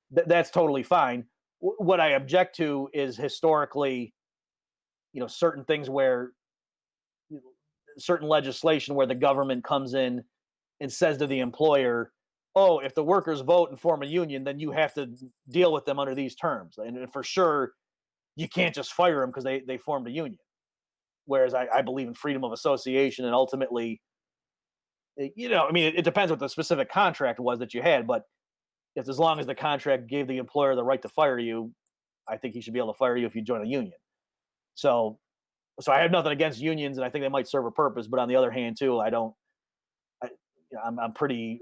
That's totally fine. What I object to is historically, certain things where certain legislation where the government comes in and says to the employer, oh, if the workers vote and form a union, then you have to deal with them under these terms. And for sure, you can't just fire them because they formed a union. Whereas I believe in freedom of association, and ultimately, I mean, it depends what the specific contract was that you had, but if as long as the contract gave the employer the right to fire you, I think he should be able to fire you if you join a union. So I have nothing against unions, and I think they might serve a purpose. But on the other hand, too, I don't. I'm pretty.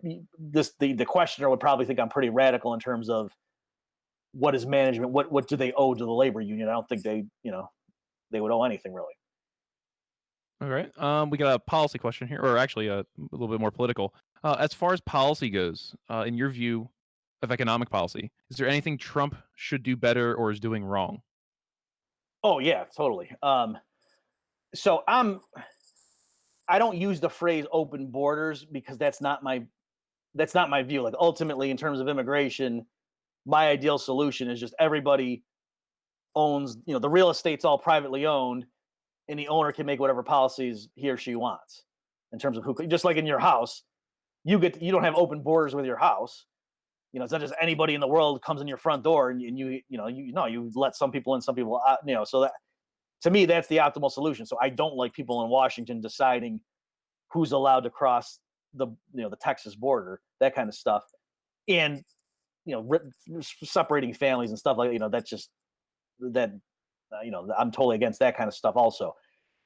The questioner would probably think I'm pretty radical in terms of what is management. What do they owe to the labor union? I don't think they would owe anything really. All right. We got a policy question here, or actually a little bit more political. As far as policy goes, in your view of economic policy, is there anything Trump should do better or is doing wrong? Oh yeah, totally. So I don't use the phrase open borders because that's not my that's not my view. Like ultimately, in terms of immigration, my ideal solution is just everybody owns, the real estate's all privately owned, and the owner can make whatever policies he or she wants in terms of who, just like in your house, you don't have open borders with your house. It's not just anybody in the world comes in your front door and you let some people in, some people out, so that, to me, that's the optimal solution. So I don't like people in Washington deciding who's allowed to cross the Texas border, that kind of stuff. And, separating families and stuff like, that's just that, I'm totally against that kind of stuff also.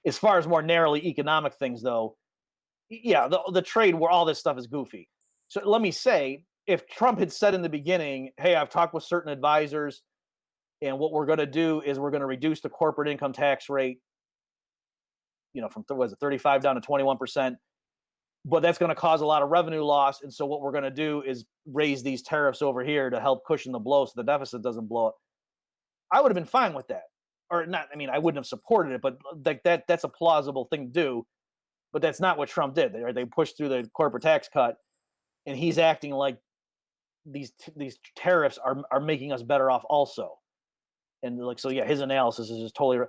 As far as more narrowly economic things, though, yeah, the trade where all this stuff is goofy. So let me say, if Trump had said in the beginning, "Hey, I've talked with certain advisors, and what we're going to do is we're going to reduce the corporate income tax rate, from was it 35 down to 21%, but that's going to cause a lot of revenue loss, and so what we're going to do is raise these tariffs over here to help cushion the blow so the deficit doesn't blow up." I would have been fine with that, or not. I mean, I wouldn't have supported it, but like that's a plausible thing to do. But that's not what Trump did. They pushed through the corporate tax cut, and he's acting like these tariffs are making us better off also. And like, so yeah, his analysis is just totally.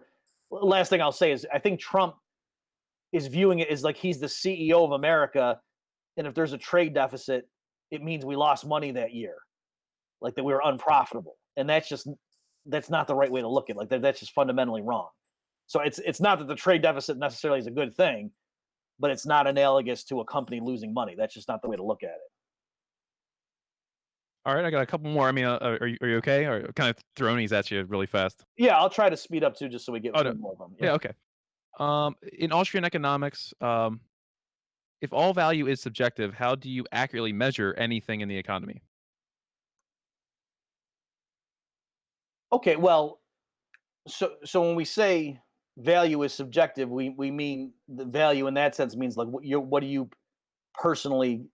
Last thing I'll say is I think Trump is viewing it as like he's the CEO of America, and if there's a trade deficit, it means we lost money that year, like that we were unprofitable, and that's not the right way to look at it. Like that's just fundamentally wrong. So it's not that the trade deficit necessarily is a good thing, but it's not analogous to a company losing money. That's just not the way to look at it. All right, I got a couple more. I mean, are you okay? Or kind of throwing these at you really fast? Yeah, I'll try to speed up too, just so we get Oh through no, more of them. yeah, Yeah. okay. In Austrian economics, if all value is subjective, how do you accurately measure anything in the economy? Okay. Well, so when we say value is subjective, we mean the value in that sense means like what do you personally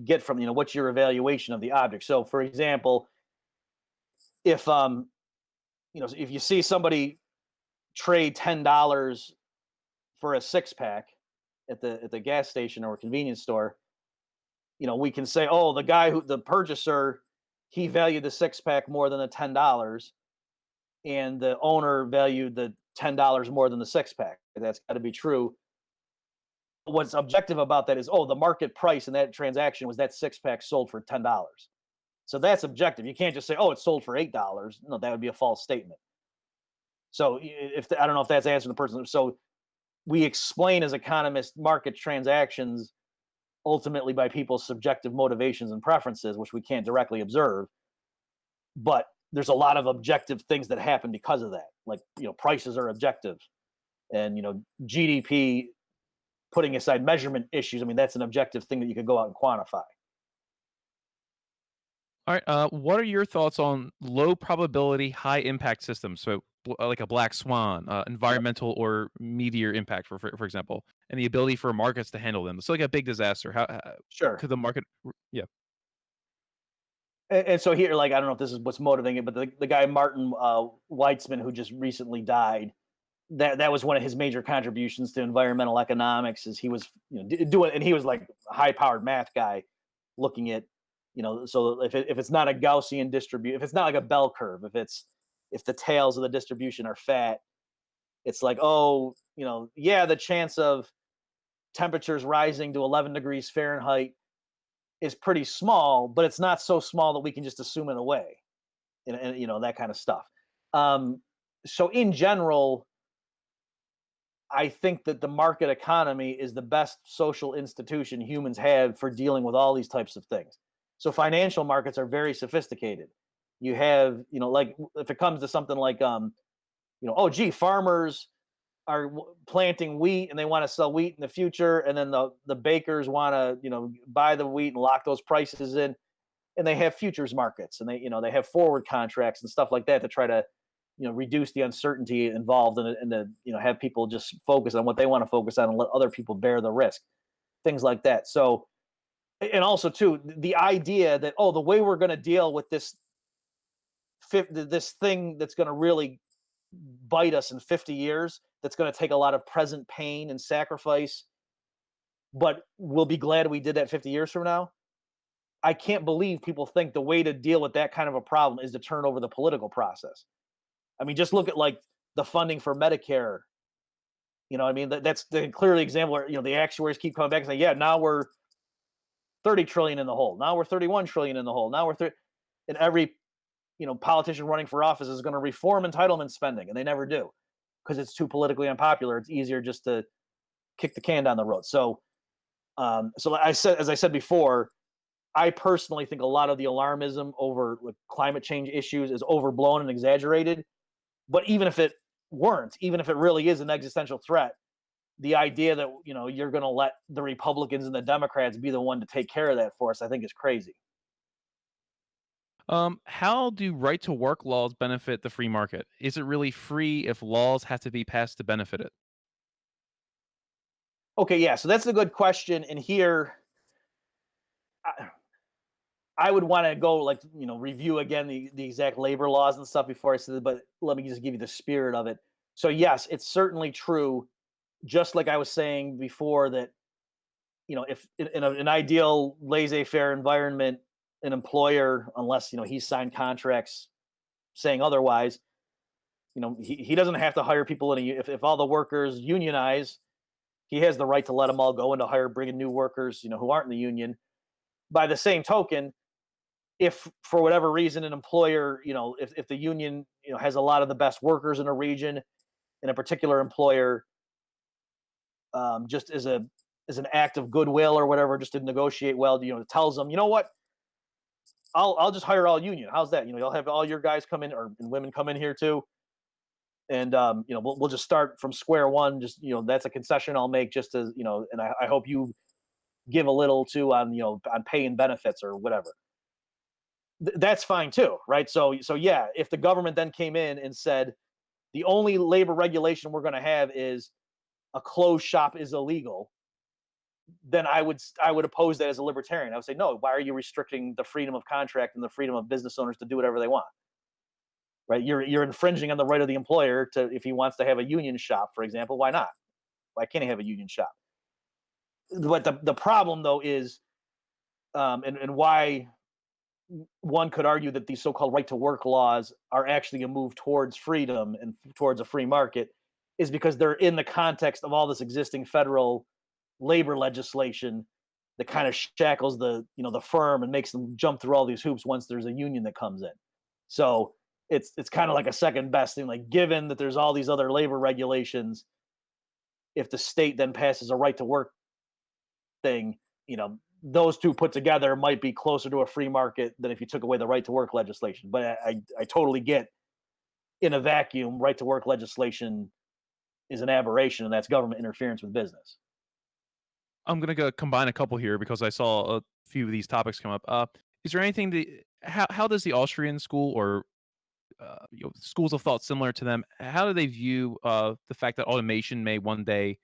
get from, what's your evaluation of the object. So for example, if if you see somebody trade $10 for a six pack at the gas station or convenience store, we can say, oh, the purchaser, he valued the six pack more than the $10, and the owner valued the $10 more than the six pack. That's got to be true. What's objective about that is, oh, the market price in that transaction was that six pack sold for $10. So that's objective. You can't just say, oh, it sold for $8. No, that would be a false statement. So I don't know if that's answering the person. So we explain as economists market transactions ultimately by people's subjective motivations and preferences, which we can't directly observe. But there's a lot of objective things that happen because of that. Like, prices are objective, and GDP, putting aside measurement issues, I mean, that's an objective thing that you could go out and quantify. All right. What are your thoughts on low probability, high impact systems? So, like a black swan, Yep. environmental or meteor impact, for example, and the ability for markets to handle them. So, like a big disaster. How Sure. could the market? Yeah. And so here, like, I don't know if this is what's motivating it, but the guy Martin Weitzman, who just recently died, that was one of his major contributions to environmental economics. Is he was doing, and he was like a high powered math guy, looking at so if it's not a Gaussian distribution, if it's not like a bell curve, if the tails of the distribution are fat, it's like, oh, yeah, the chance of temperatures rising to 11 degrees Fahrenheit is pretty small, but it's not so small that we can just assume it away, and that kind of stuff. Um, so in general, I think that the market economy is the best social institution humans have for dealing with all these types of things. So financial markets are very sophisticated. You have, like if it comes to something like, oh, gee, farmers are planting wheat and they want to sell wheat in the future, and then the bakers want to, buy the wheat and lock those prices in, and they have futures markets, and they have forward contracts and stuff like that to try to reduce the uncertainty involved and to have people just focus on what they want to focus on and let other people bear the risk, things like that. So, and also too, the idea that, oh, the way we're going to deal with this thing that's going to really bite us in 50 years, that's going to take a lot of present pain and sacrifice, but we'll be glad we did that 50 years from now. I can't believe people think the way to deal with that kind of a problem is to turn over the political process. I mean, just look at like the funding for Medicare. You know what I mean? That's the clearly example where, the actuaries keep coming back and saying, yeah, now we're 30 trillion in the hole. Now we're 31 trillion in the hole. Now we're 30. And every, politician running for office is going to reform entitlement spending. And they never do because it's too politically unpopular. It's easier just to kick the can down the road. So as I said before, I personally think a lot of the alarmism over like, climate change issues is overblown and exaggerated. But even if it weren't, even if it really is an existential threat, the idea that you're going to let the Republicans and the Democrats be the one to take care of that for us, I think is crazy. How do right to work laws benefit the free market? Is it really free if laws have to be passed to benefit it? Okay, yeah, so that's a good question. And here, I, I would want to go like review again the exact labor laws and stuff before I said it, but let me just give you the spirit of it. So yes, it's certainly true. Just like I was saying before, that if in an ideal laissez-faire environment, an employer, unless he's signed contracts saying otherwise, he doesn't have to hire people if all the workers unionize, he has the right to let them all go and to bring in new workers, who aren't in the union. By the same token, if for whatever reason an employer, if the union, has a lot of the best workers in a region, and a particular employer, just as an act of goodwill or whatever, just to negotiate well, tells them, you know what, I'll just hire all union. How's that? You'll have all your guys come in, and women come in here too, and we'll just start from square one. Just that's a concession I'll make, just as and I hope you give a little too on on pay and benefits or whatever. That's fine too, right? So yeah, if the government then came in and said the only labor regulation we're going to have is a closed shop is illegal, then I would oppose that as a libertarian. I would say, no, why are you restricting the freedom of contract and the freedom of business owners to do whatever they want? Right? You're infringing on the right of the employer to, if he wants to have a union shop, for example, why not? Why can't he have a union shop? But the problem though is, and why one could argue that these so-called right to work laws are actually a move towards freedom and towards a free market, is because they're in the context of all this existing federal labor legislation that kind of shackles the firm and makes them jump through all these hoops once there's a union that comes in. So it's kind of like a second best thing. Like, given that there's all these other labor regulations, if the state then passes a right to work thing, those two put together might be closer to a free market than if you took away the right to work legislation. But I totally get, in a vacuum, right to work legislation is an aberration, and that's government interference with business. I'm gonna go combine a couple here because I saw a few of these topics come up. Is there anything that how does the Austrian school or schools of thought similar to them? How do they view the fact that automation may one day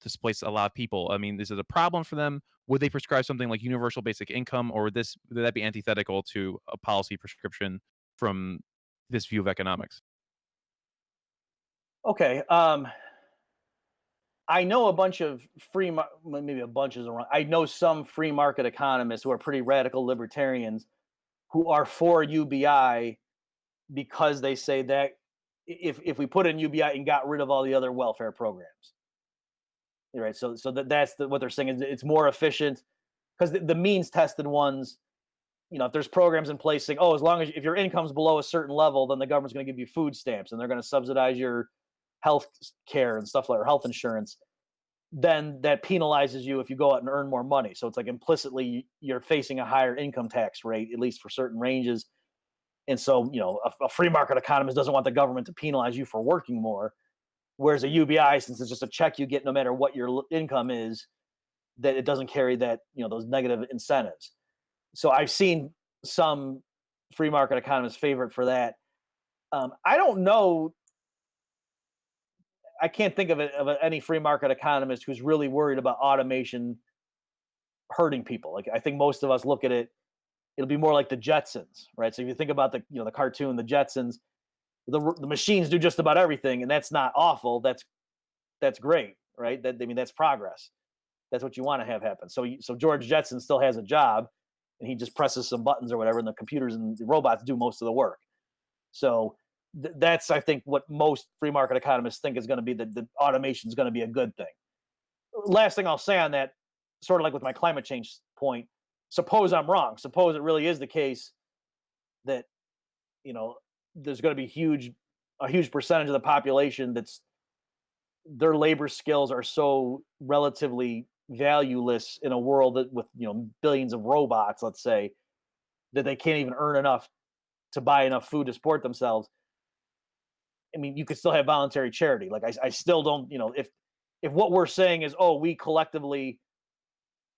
displace a lot of people? I mean, is it a problem for them? Would they prescribe something like universal basic income, or would that be antithetical to a policy prescription from this view of economics? Okay. I know a bunch of maybe a bunch is wrong. I know some free market economists who are pretty radical libertarians who are for UBI, because they say that if we put in UBI and got rid of all the other welfare programs, right? So what they're saying is it's more efficient, because the means tested ones, if there's programs in place saying, oh, as long as if your income's below a certain level, then the government's going to give you food stamps and they're going to subsidize your health care and stuff like, or health insurance, then that penalizes you if you go out and earn more money. So it's like implicitly you're facing a higher income tax rate, at least for certain ranges. And so, a free market economist doesn't want the government to penalize you for working more. Whereas a UBI, since it's just a check you get no matter what your income is, that it doesn't carry that, those negative incentives. So I've seen some free market economists favor it for that. I don't know. I can't think of any free market economist who's really worried about automation hurting people. Like, I think most of us look at it, it'll be more like the Jetsons, right? So if you think about the cartoon, the Jetsons, the machines do just about everything, and that's not awful. That's great, right? That's progress. That's what you want to have happen. So George Jetson still has a job. and he just presses some buttons or whatever, and the computers and the robots do most of the work. So that's, I think, what most free market economists think is going to be the automation is going to be a good thing. Last thing I'll say on that, sort of like with my climate change point, suppose I'm wrong. Suppose it really is the case that, there's going to be a huge percentage of the population that's their labor skills are so relatively valueless in a world that with billions of robots, let's say, that they can't even earn enough to buy enough food to support themselves. I mean, you could still have voluntary charity. Like I still don't, if what we're saying is, oh, we collectively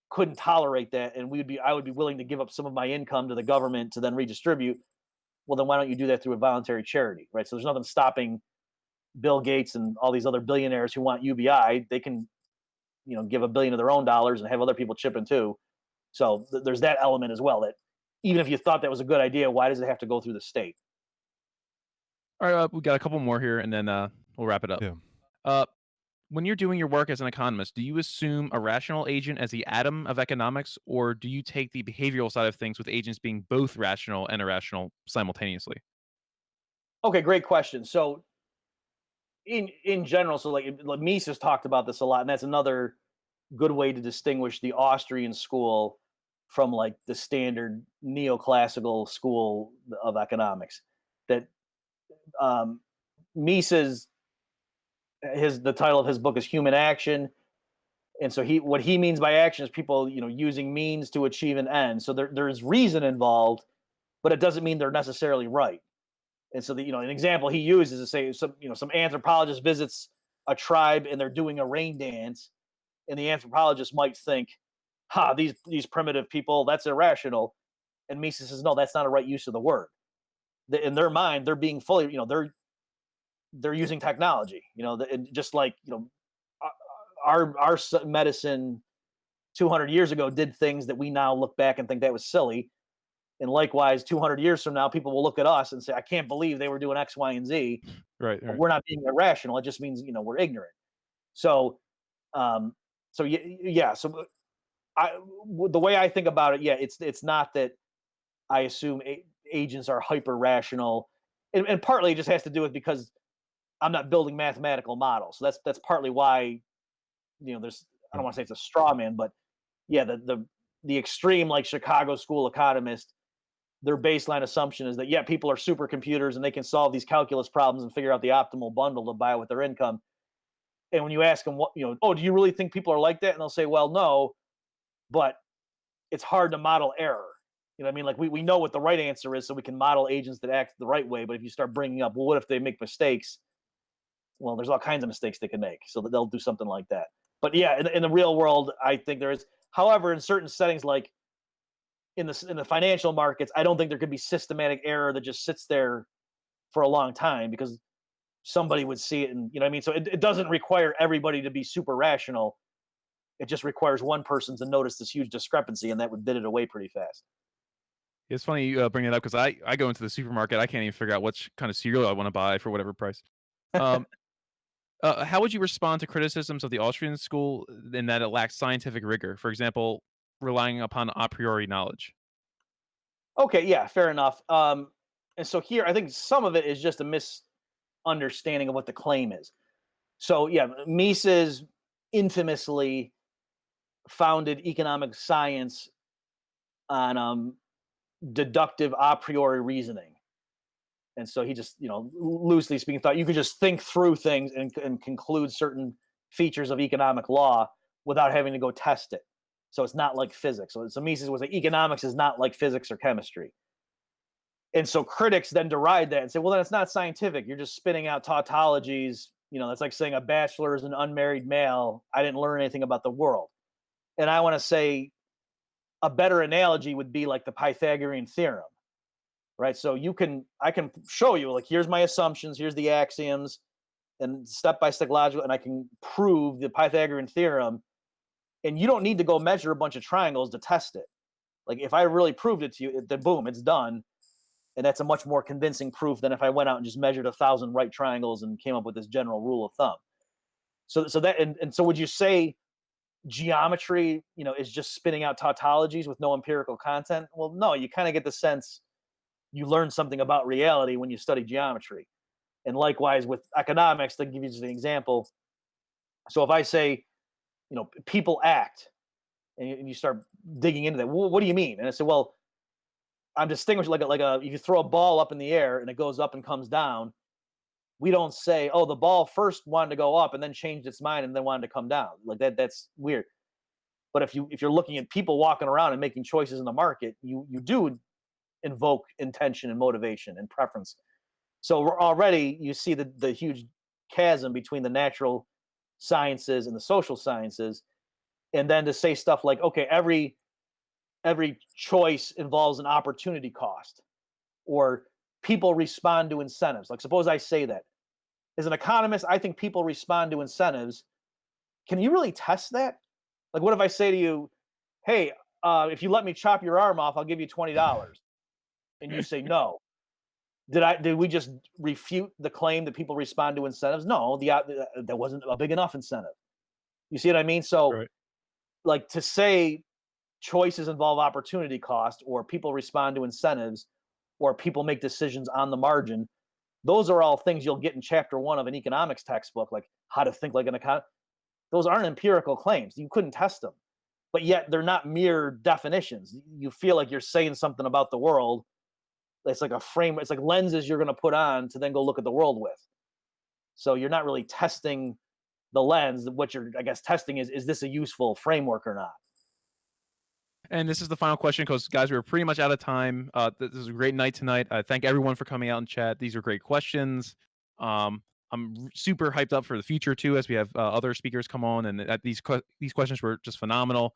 couldn't tolerate that, and I would be willing to give up some of my income to the government to then redistribute. Well, then why don't you do that through a voluntary charity, right? So there's nothing stopping Bill Gates and all these other billionaires who want UBI. They can, give $1 billion of their own dollars and have other people chip in too. So there's that element as well. That even if you thought that was a good idea, why does it have to go through the state? All right, we got a couple more here, and then we'll wrap it up. Yeah. When you're doing your work as an economist, do you assume a rational agent as the atom of economics, or do you take the behavioral side of things with agents being both rational and irrational simultaneously? Okay, great question. So in general, so like Mises talked about this a lot, and that's another good way to distinguish the Austrian school from like the standard neoclassical school of economics. That Mises, the title of his book is Human Action, and so what he means by action is people using means to achieve an end. So there's reason involved, but it doesn't mean they're necessarily right. And so an example he uses is, say, some anthropologist visits a tribe and they're doing a rain dance, and the anthropologist might think, "Ha, these primitive people, that's irrational." And Mises says, "No, that's not a right use of the word. In their mind, they're being fully, they're using technology. Just like our medicine 200 years ago did things that we now look back and think that was silly." And likewise, 200 years from now, people will look at us and say, "I can't believe they were doing X, Y, and Z." Right. We're not being irrational. It just means, we're ignorant. So, yeah. So the way I think about it, yeah, it's not that I assume agents are hyper rational, and partly it just has to do with because I'm not building mathematical models. So that's partly why, there's, I don't want to say it's a straw man, but yeah, the extreme like Chicago school economist, their baseline assumption is that, yeah, people are supercomputers and they can solve these calculus problems and figure out the optimal bundle to buy with their income. And when you ask them, oh, do you really think people are like that? And they'll say, well, no, but it's hard to model error. You know what I mean? Like we know what the right answer is, so we can model agents that act the right way. But if you start bringing up, well, what if they make mistakes? Well, there's all kinds of mistakes they can make, so that they'll do something like that. But yeah, in the real world, I think there is. However, in certain settings, like in the financial markets, I don't think there could be systematic error that just sits there for a long time because somebody would see it, and I mean. So it doesn't require everybody to be super rational. It just requires one person to notice this huge discrepancy, and that would bid it away pretty fast. It's funny you bring it up because I go into the supermarket. I can't even figure out which kind of cereal I want to buy for whatever price. Um, how would you respond to criticisms of the Austrian school in that it lacks scientific rigor? For example, relying upon a priori knowledge. Okay, yeah, fair enough. And so here, I think some of it is just a misunderstanding of what the claim is. So yeah, Mises infamously founded economic science on deductive a priori reasoning. And so he just, loosely speaking, thought you could just think through things and conclude certain features of economic law without having to go test it. So it's not like physics. So Mises was like, economics is not like physics or chemistry. And so critics then deride that and say, well, then it's not scientific. You're just spinning out tautologies. That's like saying a bachelor is an unmarried male. I didn't learn anything about the world. And I want to say a better analogy would be like the Pythagorean theorem. Right. So I can show you, like, here's my assumptions, here's the axioms, and step by step logical, and I can prove the Pythagorean theorem. And you don't need to go measure a bunch of triangles to test it. Like, if I really proved it to you, then boom, it's done. And that's a much more convincing proof than if I went out and just measured 1,000 right triangles and came up with this general rule of thumb. So that, and so would you say geometry, is just spitting out tautologies with no empirical content. Well, no, you kind of get the sense you learn something about reality when you study geometry. And likewise with economics, to give you just an example. So if I say, people act, and you start digging into that, well, what do you mean? And I said, well, I'm distinguishing like if you throw a ball up in the air and it goes up and comes down, we don't say, oh, the ball first wanted to go up and then changed its mind and then wanted to come down. Like that's weird. But if you're looking at people walking around and making choices in the market, you do invoke intention and motivation and preference. So already you see the huge chasm between the natural sciences and the social sciences. And then to say stuff like, okay, every choice involves an opportunity cost, or people respond to incentives. Like suppose I say that. As an economist, I think people respond to incentives. Can you really test that? Like what if I say to you, hey, if you let me chop your arm off, I'll give you $20. And you say no. Did we just refute the claim that people respond to incentives? No, there wasn't a big enough incentive. You see what I mean? So Right. like to say choices involve opportunity cost, or people respond to incentives, or people make decisions on the margin, those are all things you'll get in chapter 1 of an economics textbook, like how to think like an economist. Those aren't empirical claims. You couldn't test them. But yet they're not mere definitions. You feel like you're saying something about the world. It's like a frame, it's like lenses you're going to put on to then go look at the world with. So you're not really testing the lens. What you're, I guess, testing is this a useful framework or not? And this is the final question because, guys, we're pretty much out of time. This is a great night tonight. I thank everyone for coming out and chat. These are great questions. Super hyped up for the future too, as we have other speakers come on, and these questions were just phenomenal.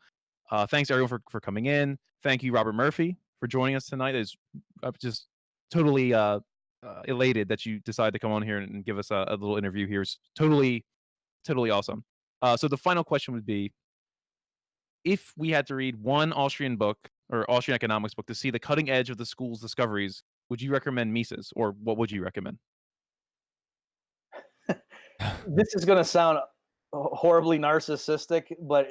Thanks everyone for coming in. Thank you, Robert Murphy, for joining us tonight. Is just totally elated that you decided to come on here and give us a little interview here. It's totally awesome. So the final question would be, if we had to read one Austrian book or Austrian economics book to see the cutting edge of the school's discoveries, would you recommend Mises, or what would you recommend? This is going to sound horribly narcissistic, but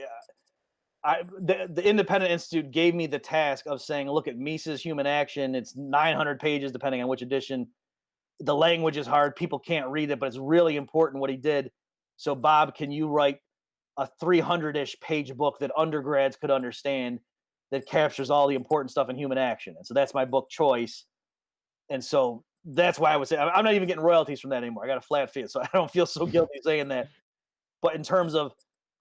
the Independent Institute gave me the task of saying, look at Mises Human Action. It's 900 pages, depending on which edition. The language is hard. People can't read it, but it's really important what he did. So, Bob, can you write a 300-ish page book that undergrads could understand, that captures all the important stuff in human action? And so that's my book choice. And so that's why I would say I'm not even getting royalties from that anymore. I got a flat fee, so I don't feel so guilty saying that. But in terms of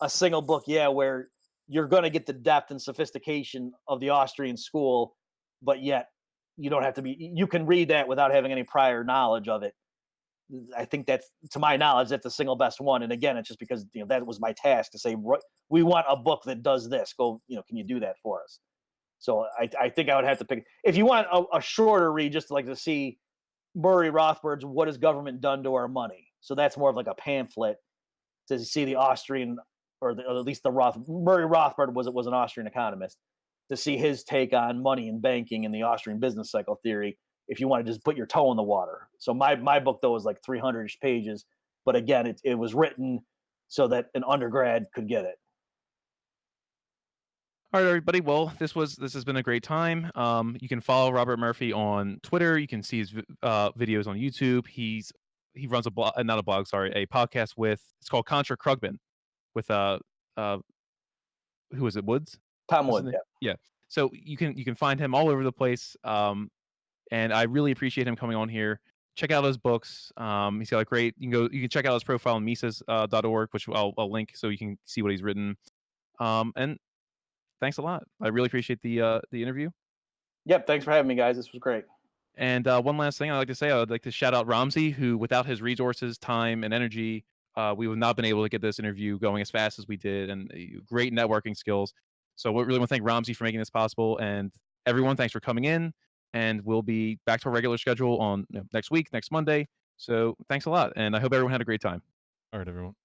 a single book, yeah, where you're going to get the depth and sophistication of the Austrian school, but yet you don't have to be, you can read that without having any prior knowledge of it. I think that's, to my knowledge, that's the single best one. And again, it's just because, that was my task to say, we want a book that does this. Go, can you do that for us? So I think I would have to pick, if you want a shorter read, just to see Murray Rothbard's What Has Government Done to Our Money? So that's more of like a pamphlet to see the Austrian, or at least Murray Rothbard was an Austrian economist, to see his take on money and banking and the Austrian business cycle theory, if you want to just put your toe in the water. So my book, though, was like 300-ish pages. But again, it was written so that an undergrad could get it. All right, everybody. Well, this has been a great time. You can follow Robert Murphy on Twitter. You can see his videos on YouTube. He runs a blog, not a blog, sorry, a podcast it's called Contra Krugman, with who is it, Woods? Tom What's his Wood, name? Yeah. So you can find him all over the place. And I really appreciate him coming on here. Check out his books. He's got a great. You can check out his profile on Mises.org, which I'll link so you can see what he's written. And thanks a lot. I really appreciate the interview. Yep. Thanks for having me, guys. This was great. And one last thing I'd like to say, I would like to shout out Ramsey, who, without his resources, time, and energy, we would not have been able to get this interview going as fast as we did, and great networking skills. So we really want to thank Ramsey for making this possible. And everyone, thanks for coming in. And we'll be back to our regular schedule on next week, next Monday. So thanks a lot. And I hope everyone had a great time. All right, everyone.